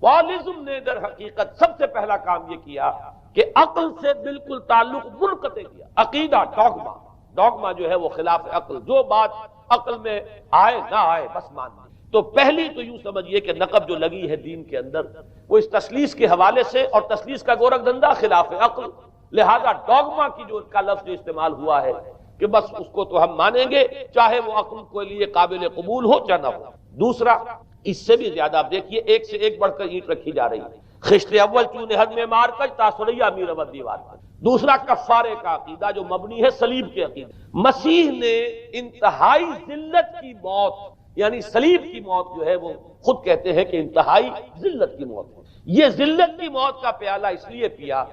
پالزم نے در حقیقت سب سے پہلا کام یہ کیا کہ عقل سے بالکل تعلق منقطع کیا، عقیدہ ڈوگما جو ہے وہ خلاف عقل، جو بات عقل میں آئے نہ آئے بس ماننا۔ تو پہلی تو یوں سمجھیے کہ نقب جو لگی ہے دین کے اندر وہ اس تسلیس کے حوالے سے، اور تسلیس کا گورکھ دھندا خلاف عقل، لہذا ڈوگما کی جو کا لفظ جو استعمال ہوا ہے کہ بس اس کو تو ہم مانیں گے چاہے وہ عقل کے لیے قابل قبول ہو چاہے نہ ہو۔ دوسرا اس سے بھی زیادہ آپ دیکھیے ایک سے ایک بڑھ کر اینٹ رکھی جا رہی ہے، خشت اول چونے حد میں مار کر تاثریہ امیر اول دیوار پر۔ دوسرا کفارے کا عقیدہ جو مبنی ہے صلیب کے عقیدے، مسیح نے انتہائی ذلت کی موت، یعنی صلیب کی موت جو ہے وہ خود کہتے ہیں کہ انتہائی ذلت کی موت ہے، یہ ذلت کی موت کا پیالہ اس لیے پیا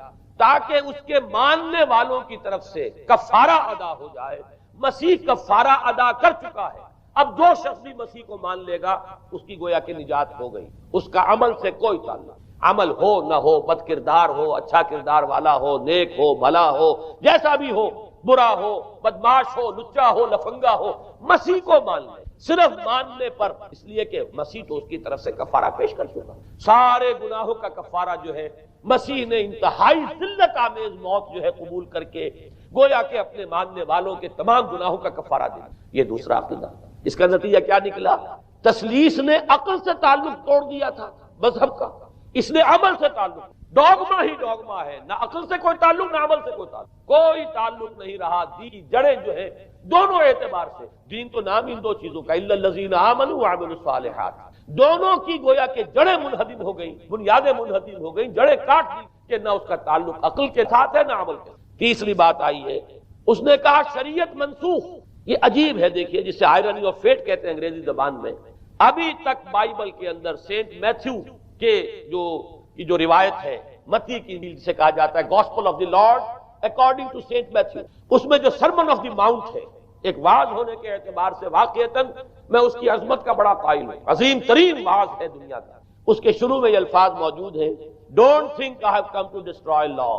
تاکہ اس کے ماننے والوں کی طرف سے کفارہ ادا ہو جائے۔ مسیح کفارہ ادا کر چکا ہے، اب جو شخص بھی مسیح کو مان لے گا اس کی گویا کہ نجات ہو گئی، اس کا عمل سے کوئی تعلق، عمل ہو نہ ہو، بد کردار ہو، اچھا کردار والا ہو، نیک ہو، بھلا ہو، جیسا بھی ہو، برا ہو، بدماش ہو، لچا ہو، لفنگا ہو، مسیح کو مان لے، صرف ماننے پر، اس لیے کہ مسیح تو اس کی طرف سے کفارہ پیش کر چکا، سارے گناہوں کا کفارہ جو ہے مسیح نے انتہائی ذلت آمیز موت جو ہے قبول کر کے گویا کہ اپنے ماننے والوں کے تمام گناہوں کا کفارہ دیا۔ یہ دوسرا عقیدہ، اس کا نتیجہ کیا نکلا؟ تسلیس نے عقل سے تعلق توڑ دیا تھا مذہب کا، اس نے عمل سے تعلق، ڈوگما ہی ڈوگما ہے، نہ عقل سے کوئی تعلق نہ عمل سے کوئی تعلق نہیں رہا۔ دین جڑیں جو ہے دونوں اعتبار سے، دین تو نام ان دو چیزوں کا، الا الذین آمنوا وعملوا الصالحات، دونوں کی گویا کہ جڑیں منہدم ہو گئیں، بنیادیں منہدم ہو گئیں، جڑیں کاٹ دی کہ نہ اس کا تعلق عقل کے ساتھ ہے نہ عمل کے ساتھ۔ تیسری بات آئی ہے، اس نے کہا شریعت منسوخ، یہ عجیب ہے، دیکھیے جسے آئرنی آف فیٹ کہتے ہیں انگریزی زبان میں، ابھی تک بائبل کے اندر سینٹ میتھیو کے جو روایت ہے، متی کی انجیل جسے کہا جاتا ہے gospel of the Lord according to Saint Matthew, اس میں جو سرمن آف دی ماؤنٹ ہے، ایک واعظ ہونے کے اعتبار سے واقعتاً میں اس کی عظمت کا بڑا قائل ہوں، عظیم ترین واعظ ہے دنیا کا، اس کے شروع میں یہ الفاظ موجود ہیں، don't think I have come to destroy law,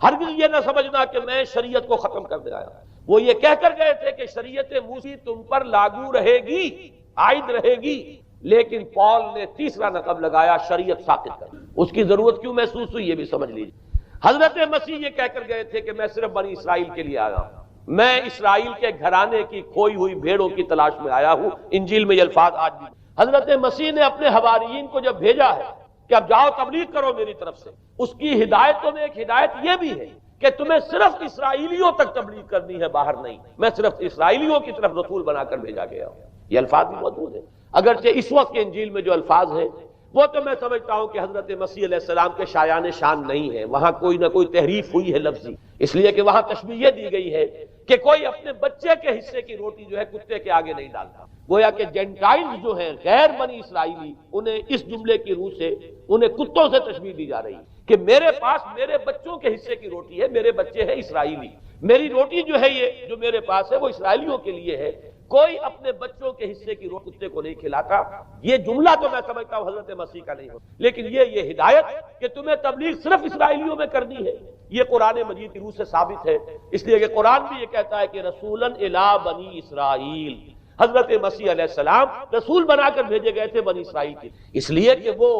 ہرگز یہ نہ سمجھنا کہ میں شریعت کو ختم کرنے آیا۔ وہ یہ کہہ کر گئے تھے کہ شریعت موسی تم پر لاگو رہے گی، عائد رہے گی، لیکن پال نے تیسرا نقب لگایا شریعت ساقط کر، اس کی ضرورت کیوں محسوس ہوئی یہ بھی سمجھ لیجیے۔ حضرت مسیح یہ کہہ کر گئے تھے کہ میں صرف بنی اسرائیل کے لیے آیا ہوں، میں اسرائیل کے گھرانے کی کھوئی ہوئی بھیڑوں کی تلاش میں آیا ہوں، انجیل میں یہ الفاظ آج بھی۔ حضرت مسیح نے اپنے حواریین کو جب بھیجا ہے کہ اب جاؤ تبلیغ کرو میری طرف سے، اس کی ہدایتوں میں ایک ہدایت یہ بھی ہے کہ تمہیں صرف اسرائیلیوں تک تبلیغ کرنی ہے، باہر نہیں، میں صرف اسرائیلیوں کی طرف رسول بنا کر بھیجا گیا ہوں، یہ الفاظ بھی موجود ہیں۔ اگرچہ اس وقت کے انجیل میں جو الفاظ ہیں وہ تو میں سمجھتا ہوں کہ حضرت مسیح علیہ السلام کے شایان شان نہیں ہے، وہاں کوئی نہ کوئی تحریف ہوئی ہے لفظی، اس لیے کہ وہاں تشبیہ دی گئی ہے کہ کوئی اپنے بچے کے حصے کی روٹی جو ہے کتے کے آگے نہیں ڈالتا، گویا کہ جینٹائلز جو ہیں غیر بنی اسرائیلی، انہیں اس جملے کی روح سے انہیں کتوں سے تشبیہ دی جا رہی ہے کہ میرے پاس میرے بچوں کے حصے کی روٹی ہے، میرے بچے ہیں اسرائیلی، میری روٹی جو ہے یہ جو میرے پاس ہے وہ اسرائیلیوں کے لیے ہے، کوئی اپنے بچوں کے حصے کی روٹی کتے کو نہیں کھلاتا۔ یہ جملہ تو میں سمجھتا ہوں حضرت مسیح کا نہیں ہو، لیکن یہ ہدایت کہ تمہیں تبلیغ صرف اسرائیلیوں میں کرنی ہے، یہ قرآن مجید کی روح سے ثابت ہے، اس لیے کہ قرآن بھی یہ کہتا ہے کہ رسولاً الی بنی اسرائیل، حضرت مسیح علیہ السلام رسول بنا کر بھیجے گئے تھے بنی اسرائیل کے، اس لیے کہ وہ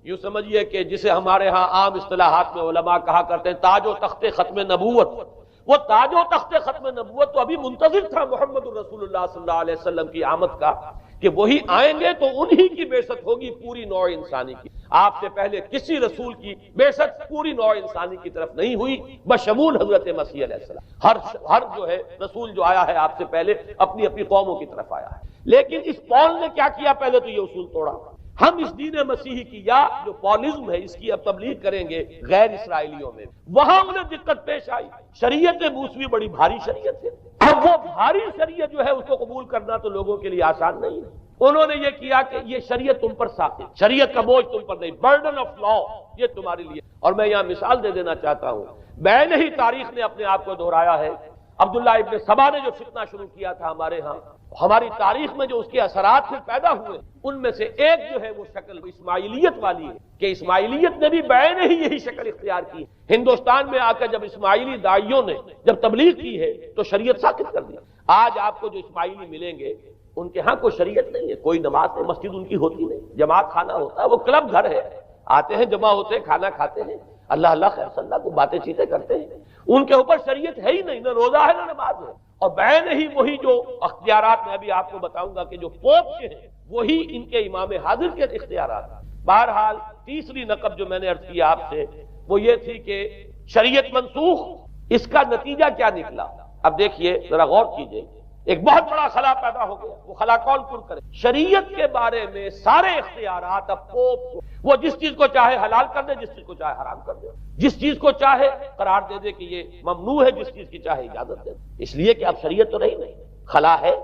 یوں سمجھیے کہ جسے ہمارے ہاں عام اصطلاحات میں علماء کہا کرتے ہیں تاج و تخت ختم نبوت، وہ تاج و تخت ختم نبوت تو ابھی منتظر تھا محمد الرسول اللہ صلی اللہ علیہ وسلم کی آمد کا، کہ وہی آئیں گے تو انہی کی بعثت ہوگی پوری نوع انسانی کی۔ آپ سے پہلے کسی رسول کی بعثت پوری نوع انسانی کی طرف نہیں ہوئی بشمول حضرت مسیح علیہ السلام۔ ہر جو ہے رسول جو آیا ہے آپ سے پہلے اپنی اپنی قوموں کی طرف آیا ہے، لیکن اس پول نے کیا کیا؟ پہلے تو یہ اصول توڑا، ہم اس دین مسیحی کی یا جو پولزم ہے اس کی اب تبلیغ کریں گے غیر اسرائیلیوں میں، وہاں انہیں دقت پیش آئی، شریعت موسوی بڑی بھاری شریعت ہے، اب وہ بھاری شریعت جو ہے اس کو قبول کرنا تو لوگوں کے لیے آسان نہیں ہے۔ انہوں نے یہ کیا کہ یہ شریعت تم پر ثابت، شریعت کا بوجھ تم پر نہیں، برڈن آف لا یہ تمہارے لیے۔ اور میں یہاں مثال دے دینا چاہتا ہوں، بین ہی تاریخ نے اپنے آپ کو دہرایا ہے، عبداللہ ابن سبا نے جو فتنہ شروع کیا تھا ہمارے ہاں، ہماری تاریخ میں جو اس کے اثرات پھر پیدا ہوئے ان میں سے ایک جو ہے وہ شکل اسماعیلیت والی ہے، کہ اسماعیلیت نے بھی بعین ہی یہی شکل اختیار کی۔ ہندوستان میں آ کر جب اسماعیلی داعیوں نے جب تبلیغ کی ہے تو شریعت ساقط کر دی۔ آج آپ کو جو اسماعیلی ملیں گے ان کے ہاں کوئی شریعت نہیں ہے، کوئی نماز نہیں، مسجد ان کی ہوتی نہیں، جماعت خانہ ہوتا ہے، وہ کلب گھر ہے، آتے ہیں جمع ہوتے ہیں کھانا کھاتے ہیں، اللہ اللہ خیر صلی اللہ کو باتیں چیتیں کرتے ہیں، ان کے اوپر شریعت ہے ہی نہیں، نہ روزہ ہے نہ نماز ہے۔ اور بعین ہی وہی جو اختیارات میں ابھی آپ کو بتاؤں گا کہ جو پوپ کے ہیں وہی ان کے امام حاضر کے اختیارات ہیں۔ بہرحال تیسری نقب جو میں نے عرض کیا آپ سے وہ یہ تھی کہ شریعت منسوخ، اس کا نتیجہ کیا نکلا؟ اب دیکھیے ذرا غور کیجئے، ایک بہت بڑا خلا پیدا ہو گیا، وہ خلا کون پر کرے؟ شریعت کے بارے میں سارے اختیارات اب پوپ کو، وہ جس چیز کو چاہے حلال کر دے، جس چیز کو چاہے حرام کر دے، جس چیز کو چاہے قرار دے دے کہ یہ ممنوع ہے، جس چیز کی چاہے اجازت دے دے، اس لیے کہ اب شریعت تو رہی نہیں، خلا ہے،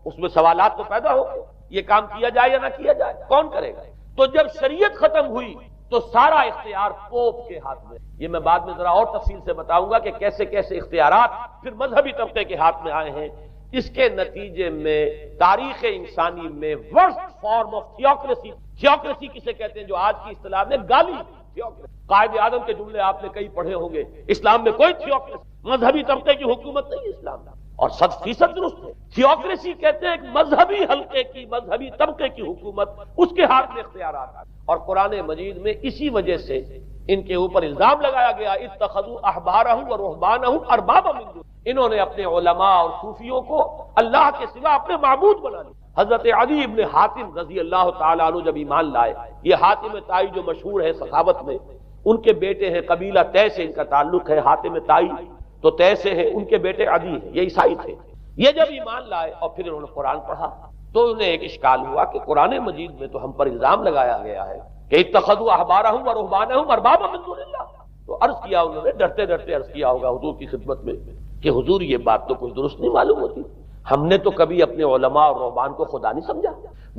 اس میں سوالات تو پیدا ہو گئے، یہ کام کیا جائے یا نہ کیا جائے، کون کرے گا؟ تو جب شریعت ختم ہوئی تو سارا اختیار پوپ کے ہاتھ میں۔ یہ میں بعد میں ذرا اور تفصیل سے بتاؤں گا کہ کیسے کیسے اختیارات پھر مذہبی طبقے کے ہاتھ میں آئے ہیں۔ اس کے نتیجے میں تاریخ انسانی میں worst form of theocracy, theocracy کسے کہتے ہیں جو آج کی اصطلاح میں گالی، قائد اعظم کے جملے آپ نے کئی پڑھے ہوں گے، اسلام میں کوئی تھیوکریسی، مذہبی طبقے کی حکومت نہیں اسلام میں، اور 100% درست ہے۔ تھیوکریسی کہتے ہیں ایک مذہبی حلقے کی، مذہبی طبقے کی حکومت، اس کے ہاتھ میں اختیارات آتے ہیں۔ اور قرآن مجید میں اسی وجہ سے ان کے اوپر الزام لگایا گیا اتخذوا احبارهم ورهبانهم اربابا من دون، انہوں نے اپنے علماء اور صوفیوں کو اللہ کے سوا اپنے معبود بنا لیا۔ حضرت علی ابن حاتم رضی اللہ تعالیٰ عنہ جب ایمان لائے، یہ حاتم طائی جو مشہور ہے سخاوت میں، ان کے بیٹے ہیں، قبیلہ طے سے ان کا تعلق ہے، حاتم طائی تو طے سے ہے، ان کے بیٹے عدی ہیں، یہ عیسائی تھے۔ یہ جب ایمان لائے اور پھر انہوں نے قرآن پڑھا تو انہیں ایک اشکال ہوا کہ قرآن مجید میں تو ہم پر الزام لگایا گیا ہے کہ اتخذوا احبارهم ورهبانهم اربابا من دون اللہ، تو عرض کیا انہوں نے، ڈرتے ڈرتے عرض کیا ہوگا حضور کی خدمت میں کہ حضور یہ بات تو کچھ درست نہیں معلوم ہوتی، ہم نے تو کبھی اپنے علماء اور رہبان کو خدا نہیں سمجھا،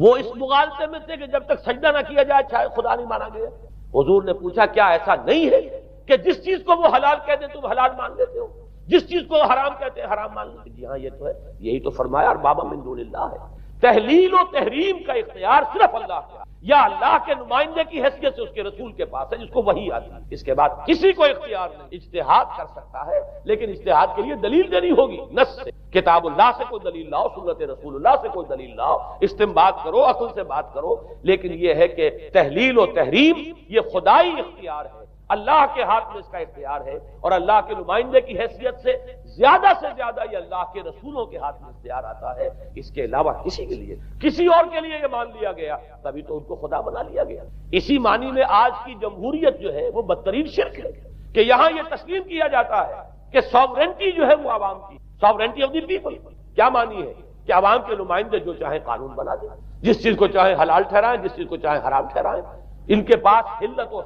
وہ اس مغالطے میں تھے کہ جب تک سجدہ نہ کیا جائے شاید خدا نہیں مانا گیا۔ حضور نے پوچھا کیا ایسا نہیں ہے کہ جس چیز کو وہ حلال کہتے تم حلال مان لیتے ہو، جس چیز کو حرام کہتے ہیں حرام مان لیتے؟ جی ہاں یہ تو ہے، یہی تو فرمایا اربابا من دون اللہ ہے۔ تحلیل و تحریم کا اختیار صرف اللہ کا، یا اللہ کے نمائندے کی حیثیت سے اس کے رسول کے پاس ہے جس کو وحی آتی ہے، اس کے بعد کسی کو اختیار نہیں۔ اجتہاد کر سکتا ہے لیکن اجتہاد کے لیے دلیل دینی ہوگی، نص سے، کتاب اللہ سے کوئی دلیل لاؤ، سنت رسول اللہ سے کوئی دلیل لاؤ، استنباط کرو، عقل سے بات کرو، لیکن یہ ہے کہ تحلیل و تحریم یہ خدائی اختیار ہے، اللہ کے ہاتھ میں اس کا اختیار ہے، اور اللہ کے نمائندے کی حیثیت سے زیادہ یہ اللہ کے رسولوں کے ہاتھ میں اختیار آتا ہے، اس کے علاوہ کسی کے لیے، کسی اور کے لیے یہ مان لیا گیا تبھی تو ان کو خدا بنا لیا گیا۔ اسی معنی میں آج کی جمہوریت جو ہے وہ بدترین شرک ہے کہ یہاں یہ تسلیم کیا جاتا ہے کہ ساورنٹی جو ہے وہ عوام کی، ساورنٹی آف دی پیپل، کیا معنی ہے کہ عوام کے نمائندے جو چاہیں قانون بنا دیں، جس چیز کو چاہیں حلال ٹھہرائیں، جس چیز کو چاہیں حرام ٹھہرائیں، ان کے پاس حلت و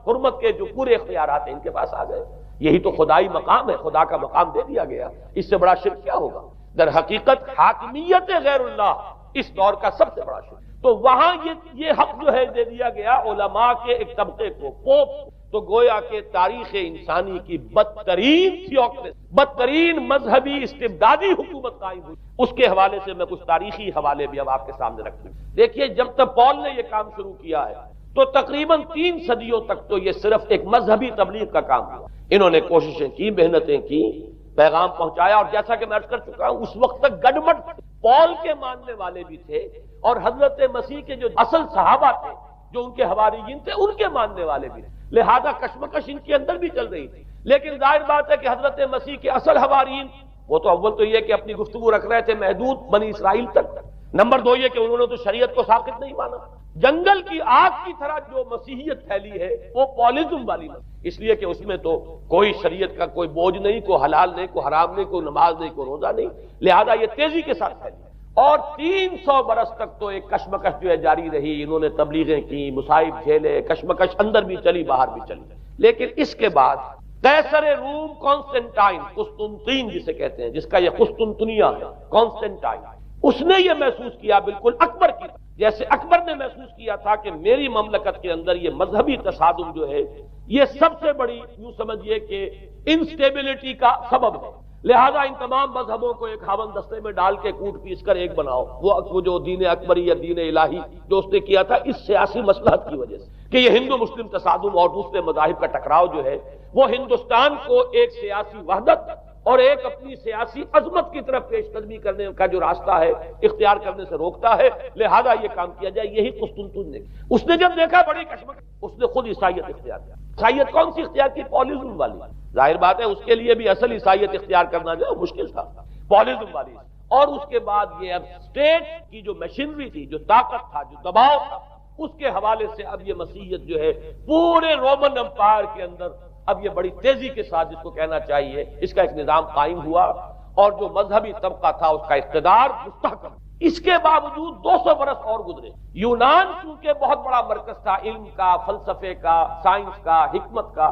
حرمت کے جو پورے اختیارات ہیں ان کے پاس آ گئے۔ یہی تو خدائی مقام ہے، خدا کا مقام دے دیا گیا، اس سے بڑا شرک کیا ہوگا؟ در حقیقت حاکمیت غیر اللہ اس دور کا سب سے بڑا شعبہ. تو وہاں یہ حق جو ہے دے دیا گیا علماء کے ایک طبقے کو، پوپ. تو گویا کہ تاریخ انسانی کی بدترین تھیوکریسی، بدترین مذہبی استبدادی حکومت قائم ہوئی. اس کے حوالے سے میں کچھ تاریخی حوالے بھی اب آپ کے سامنے رکھتا ہوں. دیکھیے جب تک پال نے یہ کام شروع کیا ہے تو تقریباً 3 صدیوں تک تو یہ صرف ایک مذہبی تبلیغ کا کام ہوا. انہوں نے کوششیں کی، محنتیں کی، پیغام پہنچایا، اور جیسا کہ میں عرض کر چکا ہوں اس وقت تک گڈمٹ پال کے ماننے والے بھی تھے اور حضرت مسیح کے جو اصل صحابہ تھے جو ان کے حواریین تھے ان کے ماننے والے بھی تھے. لہذا کشمکش ان کے اندر بھی چل رہی تھی. لیکن ظاہر بات ہے کہ حضرت مسیح کے اصل حواریین وہ تو اول تو یہ کہ اپنی گفتگو رکھ رہے تھے محدود بنی اسرائیل تک. نمبر 2 یہ کہ انہوں نے تو شریعت کو ساقط نہیں مانا. جنگل کی آگ کی طرح جو مسیحیت پھیلی ہے وہ پالیزم والی اس لیے کہ اس میں تو کوئی شریعت کا کوئی بوجھ نہیں، کوئی حلال نہیں، کوئی حرام نہیں، کوئی نماز نہیں، کوئی روزہ نہیں. لہذا یہ تیزی کے ساتھ پھیلی اور 300 برس تک تو ایک کشمکش جو ہے جاری رہی. انہوں نے تبلیغیں کی، مصائب جھیلے، کشمکش اندر بھی چلی باہر بھی چلی. لیکن اس کے بعد قیصر روم کانسٹنٹائن، قسطنطین جسے کہتے ہیں، جس کا یہ قسطنطنیہ ہے، کانسٹنٹائن، اس نے یہ محسوس کیا بالکل اکبر کی جیسے اکبر نے محسوس کیا تھا کہ میری مملکت کے اندر یہ مذہبی تصادم جو ہے یہ سب سے بڑی یوں سمجھیے کہ انسٹیبلٹی کا سبب ہے. لہذا ان تمام مذہبوں کو ایک ہاون دستے میں ڈال کے کوٹ پیس کر ایک بناؤ. وہ جو دین اکبری یا دین الہی جو اس نے کیا تھا اس سیاسی مصلحت کی وجہ سے کہ یہ ہندو مسلم تصادم اور دوسرے مذاہب کا ٹکراؤ جو ہے وہ ہندوستان کو ایک سیاسی وحدت اور ایک اپنی سیاسی عظمت کی طرف پیش قدمی کرنے کا جو راستہ ہے اختیار کرنے سے روکتا ہے. لہذا یہ کام کیا جائے. یہی قسطنطین نے اس نے جب دیکھا بڑی کشمکش اس نے خود عیسائیت اختیار کیا. عیسائیت کون سی اختیار کی؟ پالیزم والی. ظاہر بات ہے اس کے لیے بھی اصل عیسائیت اختیار کرنا جو مشکل تھا، پالیزم والی. اور اس کے بعد یہ اب اسٹیٹ کی جو مشینری تھی، جو طاقت تھا، جو دباؤ تھا، اس کے حوالے سے اب یہ مسیحیت جو ہے پورے رومن امپائر کے اندر اب یہ بڑی تیزی کے ساتھ جس کو کہنا چاہیے اس کا ایک نظام قائم ہوا اور جو مذہبی طبقہ تھا اس کا اقتدار مستحکم. اس کے باوجود 200 برس اور گزرے. یونان چونکہ بہت بڑا مرکز تھا علم کا، فلسفے کا، سائنس کا، حکمت کا.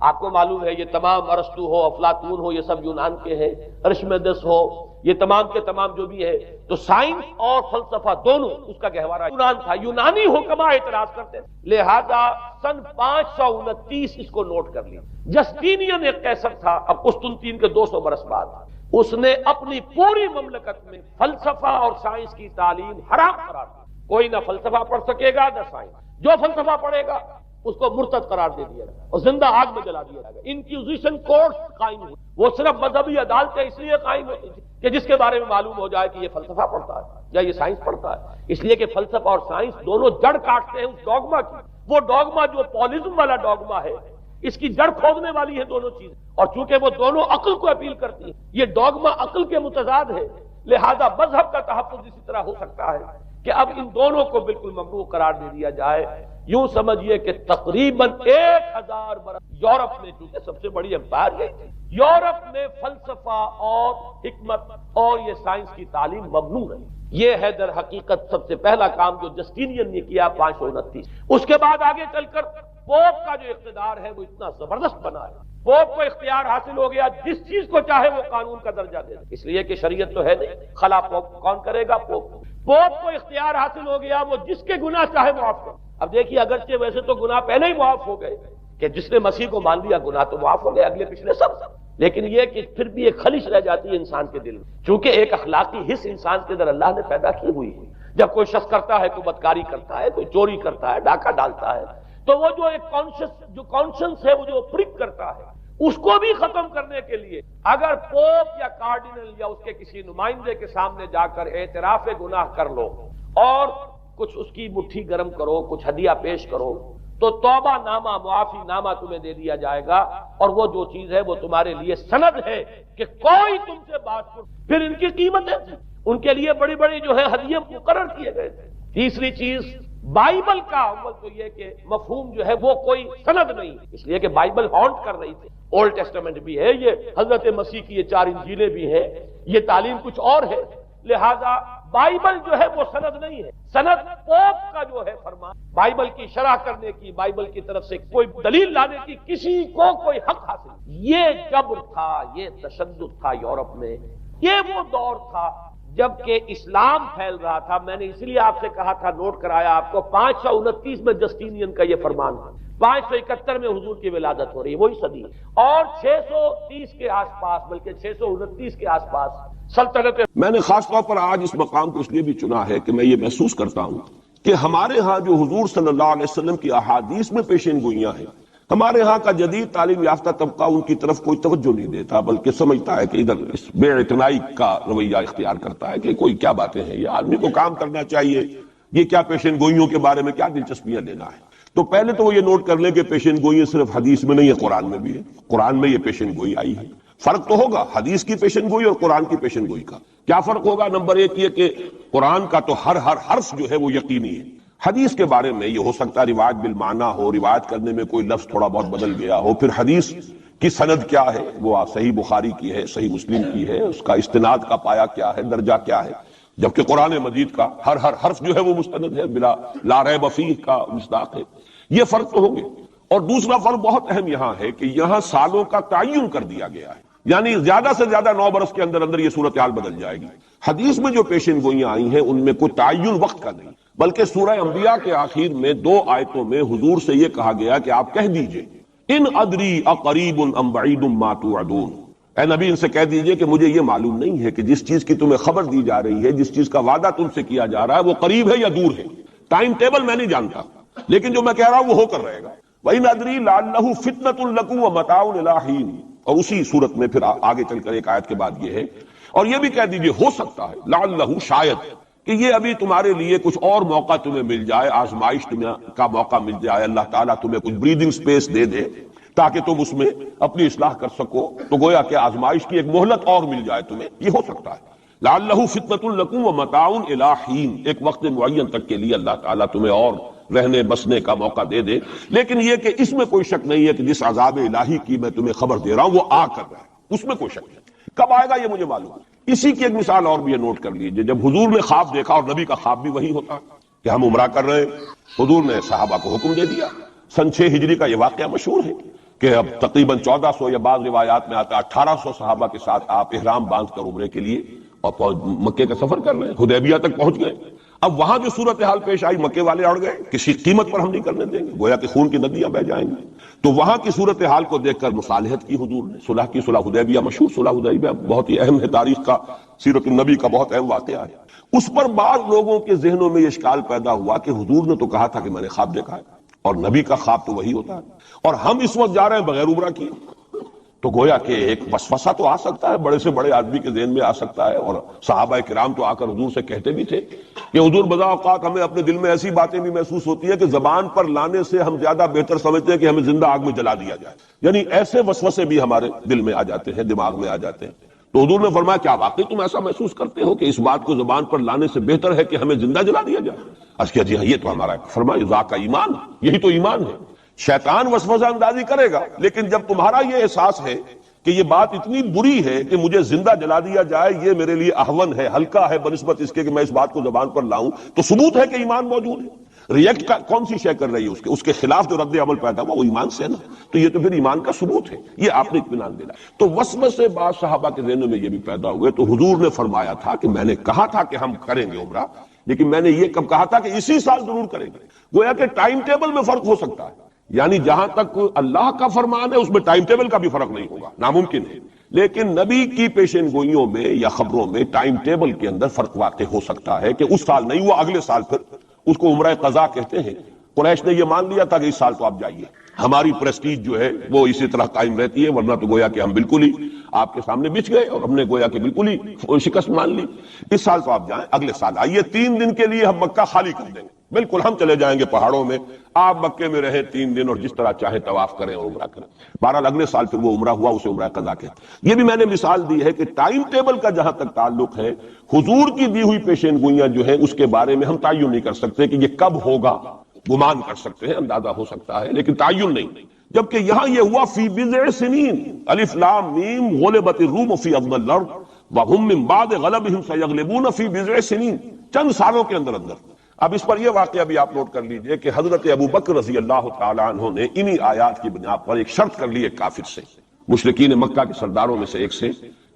آپ کو معلوم ہے یہ تمام ارسطو ہو، افلاطون ہو، یہ سب یونان کے ہیں، ارشمیدس ہو، یہ تمام کے تمام جو بھی ہے. تو سائنس اور فلسفہ دونوں اس کا گہوارہ یونان تھا. یونانی حکماء اعتراض کرتے تھے. لہذا سن 529 اس کو نوٹ کر لیا. جسٹینین ایک قیصر تھا اب قسطنطین کے 200 برس بعد. اس نے اپنی پوری مملکت میں فلسفہ اور سائنس کی تعلیم حرام قرار دی. کوئی نہ فلسفہ پڑھ سکے گا نہ سائنس. جو فلسفہ پڑھے گا اس کو مرتد قرار دے دیا گیا اور زندہ آگ میں جلا دیا گیا. انکوزیشن کورٹس قائم ہوئی. وہ صرف مذہبی عدالتیں اس لیے قائم ہوئی کہ جس کے بارے میں معلوم ہو جائے کہ یہ فلسفہ پڑھتا ہے یا یہ سائنس پڑھتا ہے. اس لیے کہ فلسفہ اور سائنس دونوں جڑ کاٹتے ہیں اس ڈوگما کی. وہ ڈوگما جو پالیزم والا ڈوگما ہے اس کی جڑ کھودنے والی ہے دونوں چیزیں. اور چونکہ وہ دونوں عقل کو اپیل کرتی ہیں، یہ ڈوگما عقل کے متضاد ہے. لہذا مذہب کا تحفظ اسی طرح ہو سکتا ہے کہ اب ان دونوں کو بالکل ممنوع قرار دے دیا جائے. یوں سمجھیے کہ تقریباً 1000 برس یورپ میں، چونکہ سب سے بڑی امپائر یہی تھی، یورپ میں فلسفہ اور حکمت اور یہ سائنس کی تعلیم ممنوع ہے. یہ ہے در حقیقت سب سے پہلا کام جو جسٹینین نے کیا 529. اس کے بعد آگے چل کر پوپ کا جو اقتدار ہے وہ اتنا زبردست بنا ہے. پوپ کو اختیار حاصل ہو گیا جس چیز کو چاہے وہ قانون کا درجہ دے. اس لیے کہ شریعت تو ہے نہیں، خلا پوپ کون کرے گا؟ پوپ. پوپ کو اختیار حاصل ہو گیا وہ جس کے گناہ چاہے معاف کرے. اب دیکھیے اگرچہ ویسے تو گناہ پہلے ہی معاف ہو گئے کہ جس نے مسیح کو مان لیا گناہ تو معاف ہو گئے اگلے پچھلے سب، لیکن یہ کہ پھر بھی ایک خلش رہ جاتی ہے انسان کے دل میں. چونکہ ایک اخلاقی حص انسان کے اندر اللہ نے پیدا کی ہوئی ہے. جب کوئی شخص کرتا ہے، کوئی بدکاری کرتا ہے، کوئی چوری کرتا ہے، ڈاکہ ڈالتا ہے، تو وہ جو ایک کانشنس ہے وہ جو پرک کرتا ہے اس کو بھی ختم کرنے کے لیے اگر پوپ یا کارڈینل یا اس کے کسی نمائندے کے سامنے جا کر اعتراف گناہ کر لو اور کچھ اس کی مٹھی گرم کرو، کچھ ہدیہ پیش کرو، تو توبہ نامہ، معافی نامہ تمہیں دے دیا جائے گا. اور وہ جو چیز ہے وہ تمہارے لیے سند ہے کہ کوئی تم سے بات کرو. پھر ان کی قیمتیں ان کے لیے بڑی بڑی جو ہے ہدیے مقرر کیے گئے تھے. تیسری چیز بائبل کا اول تو یہ کہ مفہوم جو ہے وہ کوئی سند نہیں، اس لیے کہ بائبل ہانٹ کر رہی تھی. اولڈ ٹیسٹمنٹ بھی ہے، یہ حضرت مسیح کی یہ 4 انجیلیں بھی ہیں، یہ تعلیم کچھ اور ہے. لہذا بائبل جو ہے وہ سند نہیں ہے. سند پوپ کا جو ہے فرمان، بائبل کی شرح کرنے کی، بائبل کی طرف سے کوئی دلیل لانے کی کسی کو کوئی حق حاصل نہیں. یہ جبر تھا، یہ تشدد تھا یورپ میں. یہ وہ دور تھا جبکہ اسلام پھیل رہا تھا. میں نے اس لیے آپ سے کہا تھا، نوٹ کرایا آپ کو، 529 میں جسٹینین کا یہ فرمان ہے، 571 میں حضور کی ولادت ہو رہی ہے، وہی صدی ہے. اور 630 کے آس پاس، بلکہ 629 کے آس پاس سلطنت. میں نے خاص طور پر آج اس مقام کو اس لیے بھی چنا ہے کہ میں یہ محسوس کرتا ہوں کہ ہمارے ہاں جو حضور صلی اللہ علیہ وسلم کی احادیث میں پیشین گوئیاں ہیں، ہمارے ہاں کا جدید تعلیم یافتہ طبقہ ان کی طرف کوئی توجہ نہیں دیتا، بلکہ سمجھتا ہے کہ ادھر اس بے اعتنائی کا رویہ اختیار کرتا ہے کہ کوئی کیا باتیں ہیں، یہ آدمی کو کام کرنا چاہیے، یہ کیا پیشین گوئیوں کے بارے میں کیا دلچسپیاں لینا ہے. تو پہلے تو وہ یہ نوٹ کر لیں کہ پیشین گوئی صرف حدیث میں نہیں ہے، قرآن میں بھی ہے. قرآن میں یہ پیشین گوئی آئی ہے. فرق تو ہوگا حدیث کی پیشن گوئی اور قرآن کی پیشن گوئی کا. کیا فرق ہوگا؟ نمبر ایک یہ کہ قرآن کا تو ہر حرف جو ہے وہ یقینی ہے. حدیث کے بارے میں یہ ہو سکتا ہے روایت بالمعنی ہو، روایت کرنے میں کوئی لفظ تھوڑا بہت بدل گیا ہو. پھر حدیث کی سند کیا ہے، وہ صحیح بخاری کی ہے، صحیح مسلم کی ہے، اس کا استناد کا پایا کیا ہے، درجہ کیا ہے. جبکہ قرآن مجید کا ہر حرف جو ہے وہ مستند ہے، بلا لا ریب فیہ کا مصداق ہے. یہ فرق تو ہوں گے. اور دوسرا فرق بہت اہم یہاں ہے کہ یہاں سالوں کا تعین کر دیا گیا ہے، یعنی زیادہ سے زیادہ 9 برس کے اندر اندر یہ صورتحال بدل جائے گی. حدیث میں جو پیشین گوئیاں آئی ہیں ان میں کوئی تعین وقت کا نہیں، بلکہ سورہ انبیاء کے آخر میں 2 آیتوں میں حضور سے یہ کہا گیا کہ آپ کہہ دیجئے ان ادری اقریب ام بعید ما توعدون. اے نبی ان سے کہہ دیجئے کہ مجھے یہ معلوم نہیں ہے کہ جس چیز کی تمہیں خبر دی جا رہی ہے، جس چیز کا وعدہ تم سے کیا جا رہا ہے، وہ قریب ہے یا دور ہے. ٹائم ٹیبل میں نہیں جانتا، لیکن جو میں کہہ رہا ہوں وہ ہو کر رہے گا. وَإِنْ أَدْرِي لَعَلَّهُ فِتْنَةٌ لَكُمْ وَمَتَاعٌ إِلَىٰ حِينٍ. اور اسی صورت میں پھر آگے چل کر ایک آیت کے بعد یہ ہے، اور یہ بھی کہہ دیجئے ہو سکتا ہے لعلہ شاید کہ یہ ابھی تمہارے لیے کچھ اور موقع تمہیں مل جائے، آزمائش کا موقع مل جائے، اللہ تعالیٰ تمہیں کچھ بریدنگ سپیس دے دے تاکہ تم اس میں اپنی اصلاح کر سکو. تو گویا کہ آزمائش کی ایک مہلت اور مل جائے تمہیں، یہ ہو سکتا ہے. لعلہ فتنۃ لکم ومتاع الی حین، ایک وقت معین تک کے لیے اللہ تعالیٰ تمہیں اور رہنے بسنے کا موقع دے دے. لیکن یہ کہ اس میں کوئی شک نہیں ہے کہ جس عذاب الہی کی میں تمہیں خبر دے رہا ہوں وہ آ کر رہا ہے، اس میں کوئی شک نہیں. کب آئے گا یہ مجھے معلوم ہے. اسی کی ایک مثال اور بھی نوٹ کر لیجئے. جب حضور نے خواب دیکھا، اور نبی کا خواب بھی وہی ہوتا کہ ہم عمرہ کر رہے ہیں، حضور نے صحابہ کو حکم دے دیا. سن 6 ہجری کا یہ واقعہ مشہور ہے کہ اب تقریباً 1400 یا بعض روایات میں آتا 1800 صحابہ کے ساتھ آپ احرام باندھ کر عمرے کے لیے اور مکے کا سفر کر رہے ہیں، حدیبیہ تک پہنچ گئے. اب وہاں جو صورتحال پیش آئی، مکے والے اڑ گئے، کسی قیمت پر ہم نہیں کرنے دیں گے، گویا کہ خون کی ندیاں بہ جائیں گی. تو وہاں کی صورتحال کو دیکھ کر مصالحت کی حضور نے، صلح کی. صلح حدیبیہ مشہور صلح حدیبیہ بہت ہی اہم ہے، تاریخ کا، سیرت النبی کا بہت اہم واقعہ ہے. اس پر بعض لوگوں کے ذہنوں میں یہ اشکال پیدا ہوا کہ حضور نے تو کہا تھا کہ میں نے خواب دیکھا ہے، اور نبی کا خواب تو وہی ہوتا ہے، اور ہم اس وقت جا رہے ہیں بغیر عمرہ کیے. تو گویا کہ ایک وسوسہ تو آ سکتا ہے، بڑے سے بڑے آدمی کے ذہن میں آ سکتا ہے. اور صحابہ کرام تو آ کر حضور سے کہتے بھی تھے کہ حضور بضا اوقات ہمیں اپنے دل میں ایسی باتیں بھی محسوس ہوتی ہیں کہ زبان پر لانے سے ہم زیادہ بہتر سمجھتے ہیں کہ ہمیں زندہ آگ میں جلا دیا جائے. یعنی ایسے وسوسے بھی ہمارے دل میں آ جاتے ہیں، دماغ میں آ جاتے ہیں. تو حضور نے فرمایا کیا واقعی تم ایسا محسوس کرتے ہو کہ اس بات کو زبان پر لانے سے بہتر ہے کہ ہمیں زندہ جلا دیا جائے؟ عرض کیا جی ہاں، یہ تو ہمارا فرمایا ذاک ایمان، یہی تو ایمان ہے. شیطان وسوسہ اندازی کرے گا، لیکن جب تمہارا یہ احساس ہے کہ یہ بات اتنی بری ہے کہ مجھے زندہ جلا دیا جائے، یہ میرے لیے اہون ہے، ہلکا ہے بنسبت اس کے کہ میں اس بات کو زبان پر لاؤں، تو ثبوت ہے کہ ایمان موجود ہے. ریئیکٹ کا کون سی شے کر رہی ہے اس کے خلاف جو رد عمل پیدا ہوا وہ ایمان سے ہے نا، تو یہ تو پھر ایمان کا ثبوت ہے. یہ آپ نے اطمینان دینا. تو وسوسے بعض صحابہ کے ذہنوں میں یہ بھی پیدا ہوئے. تو حضور نے فرمایا تھا کہ میں نے کہا تھا کہ ہم کریں گے عمرہ، لیکن میں نے یہ کب کہا تھا کہ اسی سال ضرور کریں گے. گویا کہ ٹائم ٹیبل میں فرق ہو سکتا ہے، یعنی جہاں تک اللہ کا فرمان ہے اس میں ٹائم ٹیبل کا بھی فرق نہیں ہوگا، ناممکن ہے. لیکن نبی کی پیشین گوئیوں میں یا خبروں میں ٹائم ٹیبل کے اندر فرق واقع ہو سکتا ہے کہ اس سال نہیں ہوا، اگلے سال پھر اس کو عمرہ قضا کہتے ہیں. قریش نے یہ مان لیا تھا کہ اس سال تو آپ جائیے، ہماری پریسٹیج جو ہے وہ اسی طرح قائم رہتی ہے، ورنہ تو گویا کہ ہم بالکل ہی آپ کے سامنے بچ گئے اور ہم نے گویا کہ بالکل ہی شکست مان لی. اس سال تو آپ جائیں، اگلے سال آئیے. 3 دن کے لیے ہم مکہ خالی کر دیں گے، بالکل ہم چلے جائیں گے پہاڑوں میں، آپ مکے میں رہیں 3 دن اور جس طرح چاہیں طواف کریں اور عمرہ کریں. بہرحال اگلے سال پھر وہ عمرہ ہوا، اسے عمرہ قضا کہتے ہیں. یہ بھی میں نے مثال دی ہے کہ ٹائم ٹیبل کا جہاں تک تعلق ہے، حضور کی دی ہوئی پیشین گوئیاں جو ہیں اس کے بارے میں ہم تعین نہیں کر سکتے کہ یہ کب ہوگا. گمان کر سکتے ہیں، اندازہ ہو سکتا ہے، لیکن تعین نہیں. جبکہ یہاں یہ ہوا فی بضع سنین، الف لام میم غلبت الروم فی ادنی الارض وهم من بعد غلبهم سیغلبون فی بضع سنین، چند سالوں کے اندر اندر. اب اس پر یہ واقعہ بھی آپ نوٹ کر لیجئے کہ حضرت ابو بکر رضی اللہ تعالی عنہ نے انہی آیات کی بنا پر ایک شرط کر لی ایک کافر سے، مشرکین مکہ کے سرداروں میں سے ایک سے،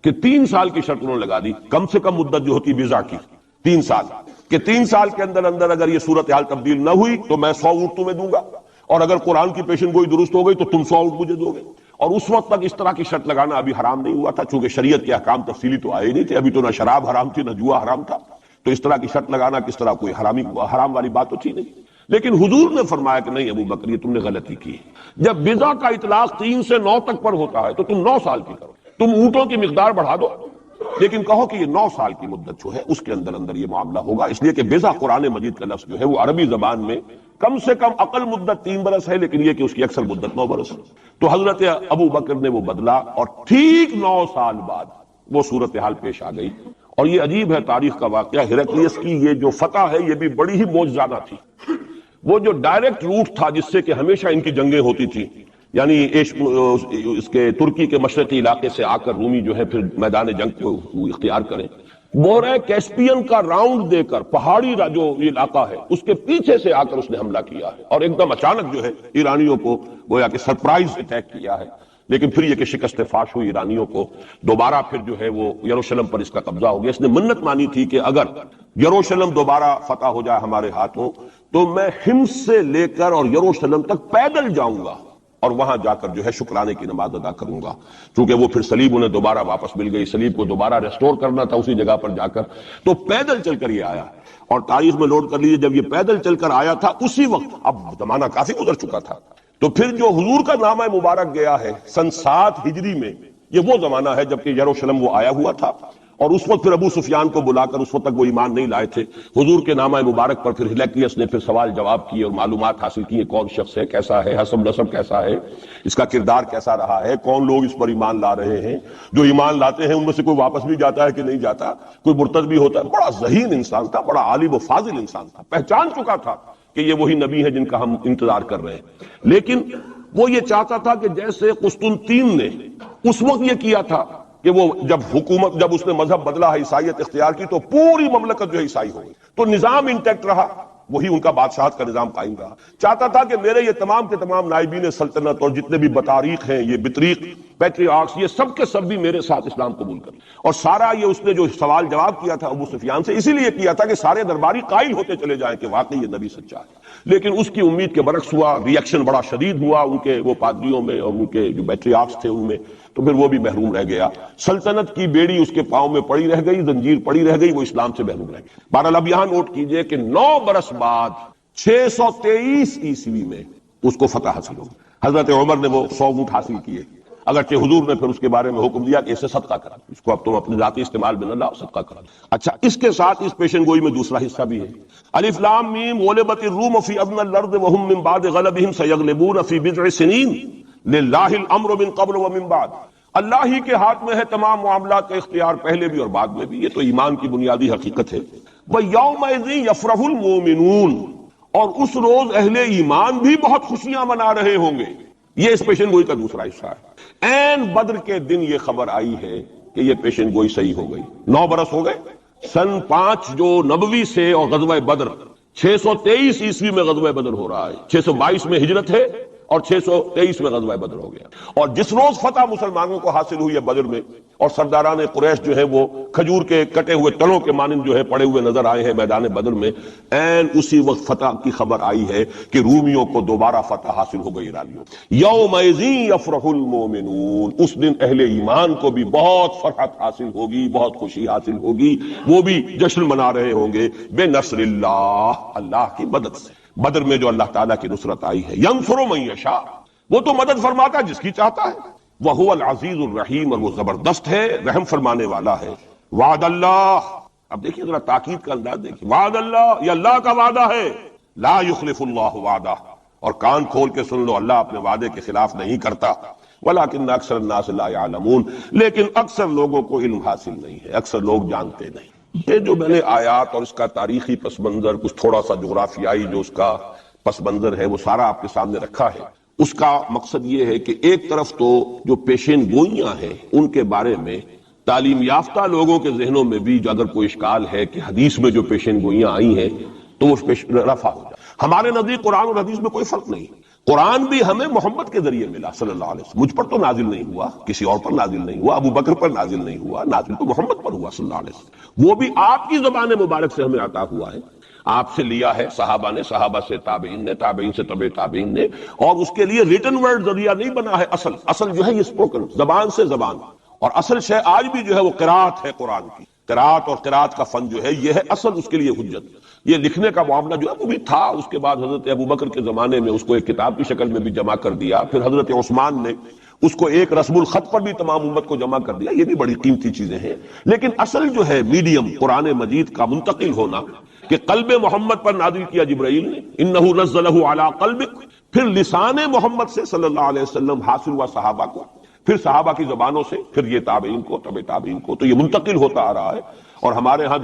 کہ 3 سال کی شرط انہوں نے لگا دی، کم سے کم مدت جو ہوتی ویزا کی 3 سال، کہ 3 سال کے اندر اندر اگر یہ صورتحال تبدیل نہ ہوئی تو میں 100 اونٹ تمہیں دوں گا، اور اگر قرآن کی پیشن گوئی درست ہو گئی تو تم 100 اونٹ مجھے دو گے۔ اور اس وقت تک اس طرح کی شرط لگانا ابھی حرام نہیں ہوا تھا، چونکہ شریعت کے احکام تفصیلی تو آئے نہیں تھے، ابھی تو نہ شراب حرام تھی نہ جوا حرام تھا، تو اس طرح کی شرط لگانا کس طرح کوئی حرام والی بات تو تھی نہیں۔ لیکن حضور نے فرمایا کہ نہیں ابو بکر، یہ تم نے غلطی کی، جب ویزا کا اطلاق 3 سے 9 تک پر ہوتا ہے تو تم 9 سال کی کرو، تم اونٹوں کی مقدار بڑھا دو لیکن کہو کہ یہ 9 سال کی مدت جو ہے اس کے اندر اندر یہ معاملہ ہوگا، اس لیے کہ ویزا قرآن مجید کا لفظ جو ہے وہ عربی زبان میں کم سے کم اقل مدت 3 برس ہے، لیکن یہ کہ اس کی اکثر مدت 9 برس ہے۔ تو حضرت ابو بکر نے وہ بدلا اور ٹھیک 9 سال بعد وہ صورتحال پیش آ گئی۔ اور یہ عجیب ہے تاریخ کا واقعہ، ہرقلیس کی یہ جو فتح ہے یہ بھی بڑی ہی معجزانہ تھی۔ وہ جو ڈائریکٹ روٹ تھا جس سے کہ ہمیشہ ان کی جنگیں ہوتی تھی، یعنی اس کے ترکی کے مشرقی علاقے سے آ کر رومی جو ہے پھر میدان جنگ کو اختیار کریں، بورے کیسپین کا راؤنڈ دے کر پہاڑی جو علاقہ ہے اس کے پیچھے سے آ کر اس نے حملہ کیا ہے، اور ایک دم اچانک جو ہے ایرانیوں کو گویا کہ سرپرائز اٹیک کیا ہے۔ لیکن پھر یہ کہ شکست فاش ہوئی ایرانیوں کو، دوبارہ پھر جو ہے وہ یروشلم پر اس کا قبضہ ہو گیا۔ اس نے منت مانی تھی کہ اگر یروشلم دوبارہ فتح ہو جائے ہمارے ہاتھوں تو میں حمص سے لے کر اور یروشلم تک پیدل جاؤں گا اور وہاں جا کر جو ہے شکرانے کی نماز ادا کروں گا، چونکہ وہ پھر صلیب انہیں دوبارہ واپس مل گئی، صلیب کو دوبارہ ریسٹور کرنا تھا اسی جگہ پر جا کر، تو پیدل چل کر یہ آیا۔ اور تاریخ میں نوٹ کر لیجیے جب یہ پیدل چل کر آیا تھا اسی وقت، اب زمانہ کافی گزر چکا تھا، تو پھر جو حضور کا نامہ مبارک گیا ہے سن 7 ہجری میں، یہ وہ زمانہ ہے جبکہ یروشلم وہ آیا ہوا تھا، اور اس وقت پھر ابو سفیان کو بلا کر، اس وقت تک وہ ایمان نہیں لائے تھے، حضور کے نامہ مبارک پر پھر ہرقلیس نے پھر سوال جواب کیے اور معلومات حاصل کی، کون شخص ہے، کیسا ہے، حسب نسب کیسا ہے، اس کا کردار کیسا رہا ہے، کون لوگ اس پر ایمان لا رہے ہیں، جو ایمان لاتے ہیں ان میں سے کوئی واپس بھی جاتا ہے کہ نہیں جاتا، کوئی مرتد بھی ہوتا ہے۔ بڑا ذہین انسان تھا، بڑا عالم و فاضل انسان تھا، پہچان چکا تھا کہ یہ وہی نبی ہے جن کا ہم انتظار کر رہے ہیں۔ لیکن وہ یہ چاہتا تھا کہ جیسے قسطنطین نے اس وقت یہ کیا تھا کہ وہ جب اس نے مذہب بدلا ہے، عیسائیت اختیار کی، تو پوری مملکت جو ہے عیسائی ہو گئی، تو نظام انٹیکٹ رہا، وہی ان کا بادشاہت کا نظام قائم رہا۔ چاہتا تھا کہ میرے یہ تمام کے تمام نائبین سلطنت اور جتنے بھی بطاریق ہیں، یہ بطریق، پیٹریارکس، یہ سب کے سب بھی میرے ساتھ اسلام قبول کریں۔ اور سارا یہ اس نے جو سوال جواب کیا تھا ابو سفیان سے، اسی لیے کیا تھا کہ سارے درباری قائل ہوتے چلے جائیں کہ واقعی یہ نبی سچا ہے۔ لیکن اس کی امید کے برعکس ہوا، ری ایکشن بڑا شدید ہوا ان کے وہ پادریوں میں اور ان کے جو پیٹریارکس تھے ان میں، تو پھر وہ بھی محروم رہ گیا۔ سلطنت کی بیڑی اس کے پاؤں میں پڑی رہ گئی، زنجیر پڑی رہ گئی، وہ اسلام سے محروم رہ گیا۔ بہرحال اب یہاں نوٹ کیجئے کہ 9 برس بعد 623 عیسوی میں اس کو فتح حاصل ہو۔ حضرت عمر نے وہ 100 اونٹ حاصل کیے، اگرچہ حضور نے پھر اس کے بارے میں حکم دیا کہ اسے صدقہ کرا، اس کو اب تم اپنے ذاتی استعمال میں نہ لاؤ، صدقہ کرا۔ اچھا، اس کے ساتھ اس پیشن گوئی میں دوسرا حصہ بھی ہے، الف لام میم غلبت الروم فی ادنى الارض وهم من بعد غلبهم سيغلبون في بضع سنين للہ الامر من قبل ومن بعد۔ اللہ ہی کے ہاتھ میں ہے تمام معاملات کا اختیار، پہلے بھی اور بعد میں بھی، یہ تو ایمان کی بنیادی حقیقت ہے۔ وَيَوْمَئِذٍ يَفْرَحُ الْمُؤْمِنُونَ، اور اس روز اہل ایمان بھی بہت خوشیاں منا رہے ہوں گے۔ یہ اس پیشن گوئی کا دوسرا حصہ ہے۔ عین بدر کے دن یہ خبر آئی ہے کہ یہ پیشن گوئی صحیح ہو گئی۔ 9 برس ہو گئے، سن 5 جو نبوی سے اور غزوہ بدر 623 عیسوی میں غزوہ بدر ہو رہا ہے، 622 میں ہجرت ہے اور 623 میں غزوہ بدر ہو گیا۔ اور جس روز فتح مسلمانوں کو حاصل ہوئی ہے بدر میں، اور سرداران قریش جو ہے وہ کھجور کے کٹے ہوئے تنوں کے مانند جو ہے پڑے ہوئے نظر آئے ہیں میدان بدر میں، عین اسی وقت فتح کی خبر آئی ہے کہ رومیوں کو دوبارہ فتح حاصل ہو گئی ایرانیوں۔ یومئذ یفرح المؤمنون، اس دن اہل ایمان کو بھی بہت فرحت حاصل ہوگی، بہت خوشی حاصل ہوگی، وہ بھی جشن منا رہے ہوں گے بے نصر اللہ، اللہ کی مدد سے۔ بدر میں جو اللہ تعالیٰ کی نصرت آئی ہے، ینصر من یشاء، وہ تو مدد فرماتا جس کی چاہتا ہے، وہو العزیز الرحیم، اور وہ زبردست ہے، رحم فرمانے والا ہے۔ وعد اللہ، اب دیکھیے ذرا تاکید کا انداز دیکھیے، وعد اللہ، یہ اللہ کا وعدہ ہے، لا یخلف اللہ وعدہ، اور کان کھول کے سن لو، اللہ اپنے وعدے کے خلاف نہیں کرتا۔ ولکن اکثر الناس لا یعلمون، لیکن اکثر لوگوں کو علم حاصل نہیں ہے، اکثر لوگ جانتے نہیں۔ یہ جو میں نے آیات اور اس کا تاریخی پس منظر، کچھ تھوڑا سا جغرافیائی جو اس کا پس منظر ہے وہ سارا آپ کے سامنے رکھا ہے۔ اس کا مقصد یہ ہے کہ ایک طرف تو جو پیشین گوئیاں ہیں ان کے بارے میں تعلیم یافتہ لوگوں کے ذہنوں میں بھی جو اگر کوئی اشکال ہے کہ حدیث میں جو پیشین گوئیاں آئی ہیں تو وہ رفع ہو جائے۔ ہمارے نزدیک قرآن اور حدیث میں کوئی فرق نہیں، قرآن بھی ہمیں محمد کے ذریعے ملا صلی اللہ علیہ وسلم. مجھ پر تو نازل نہیں ہوا، کسی اور پر نازل نہیں ہوا، ابو بکر پر نازل نہیں ہوا، نازل تو محمد پر ہوا صلی اللہ علیہ وسلم. وہ بھی آپ کی زبان مبارک سے ہمیں عطا ہوا ہے. آپ سے لیا ہے صحابہ نے، صحابہ سے تابعین نے، تابعین سے تبع تابعین نے، اور اس کے لیے ریٹن ورڈ ذریعہ نہیں بنا ہے. اصل جو ہے یہ اسپوکن، زبان سے زبان. اور اصل شے آج بھی جو ہے وہ قرات ہے قرآن کی. قرات اور قرات کا فن جو ہے یہ ہے اصل اس کے لیے حجت. یہ لکھنے کا معاملہ جو ہے وہ بھی تھا. اس کے بعد حضرت ابو بکر کے زمانے میں اس کو ایک کتاب کی شکل میں بھی جمع کر دیا. پھر حضرت عثمان نے اس کو ایک رسم الخط پر بھی تمام امت کو جمع کر دیا. یہ بھی بڑی قیمتی چیزیں ہیں. لیکن اصل جو ہے میڈیم قرآن مجید کا منتقل ہونا کہ قلب محمد پر نازل کیا جبرائیل نے، انہ نزلہ علی قلبک، پھر لسان محمد سے صلی اللہ علیہ وسلم حاصل ہوا صحابہ کو، پھر صحابہ کی زبانوں سے، پھر یہ تابعین کو، تبع تابعین کو. تو یہ منتقل ہوتا آ رہا ہے. اور ہمارے ہاں جو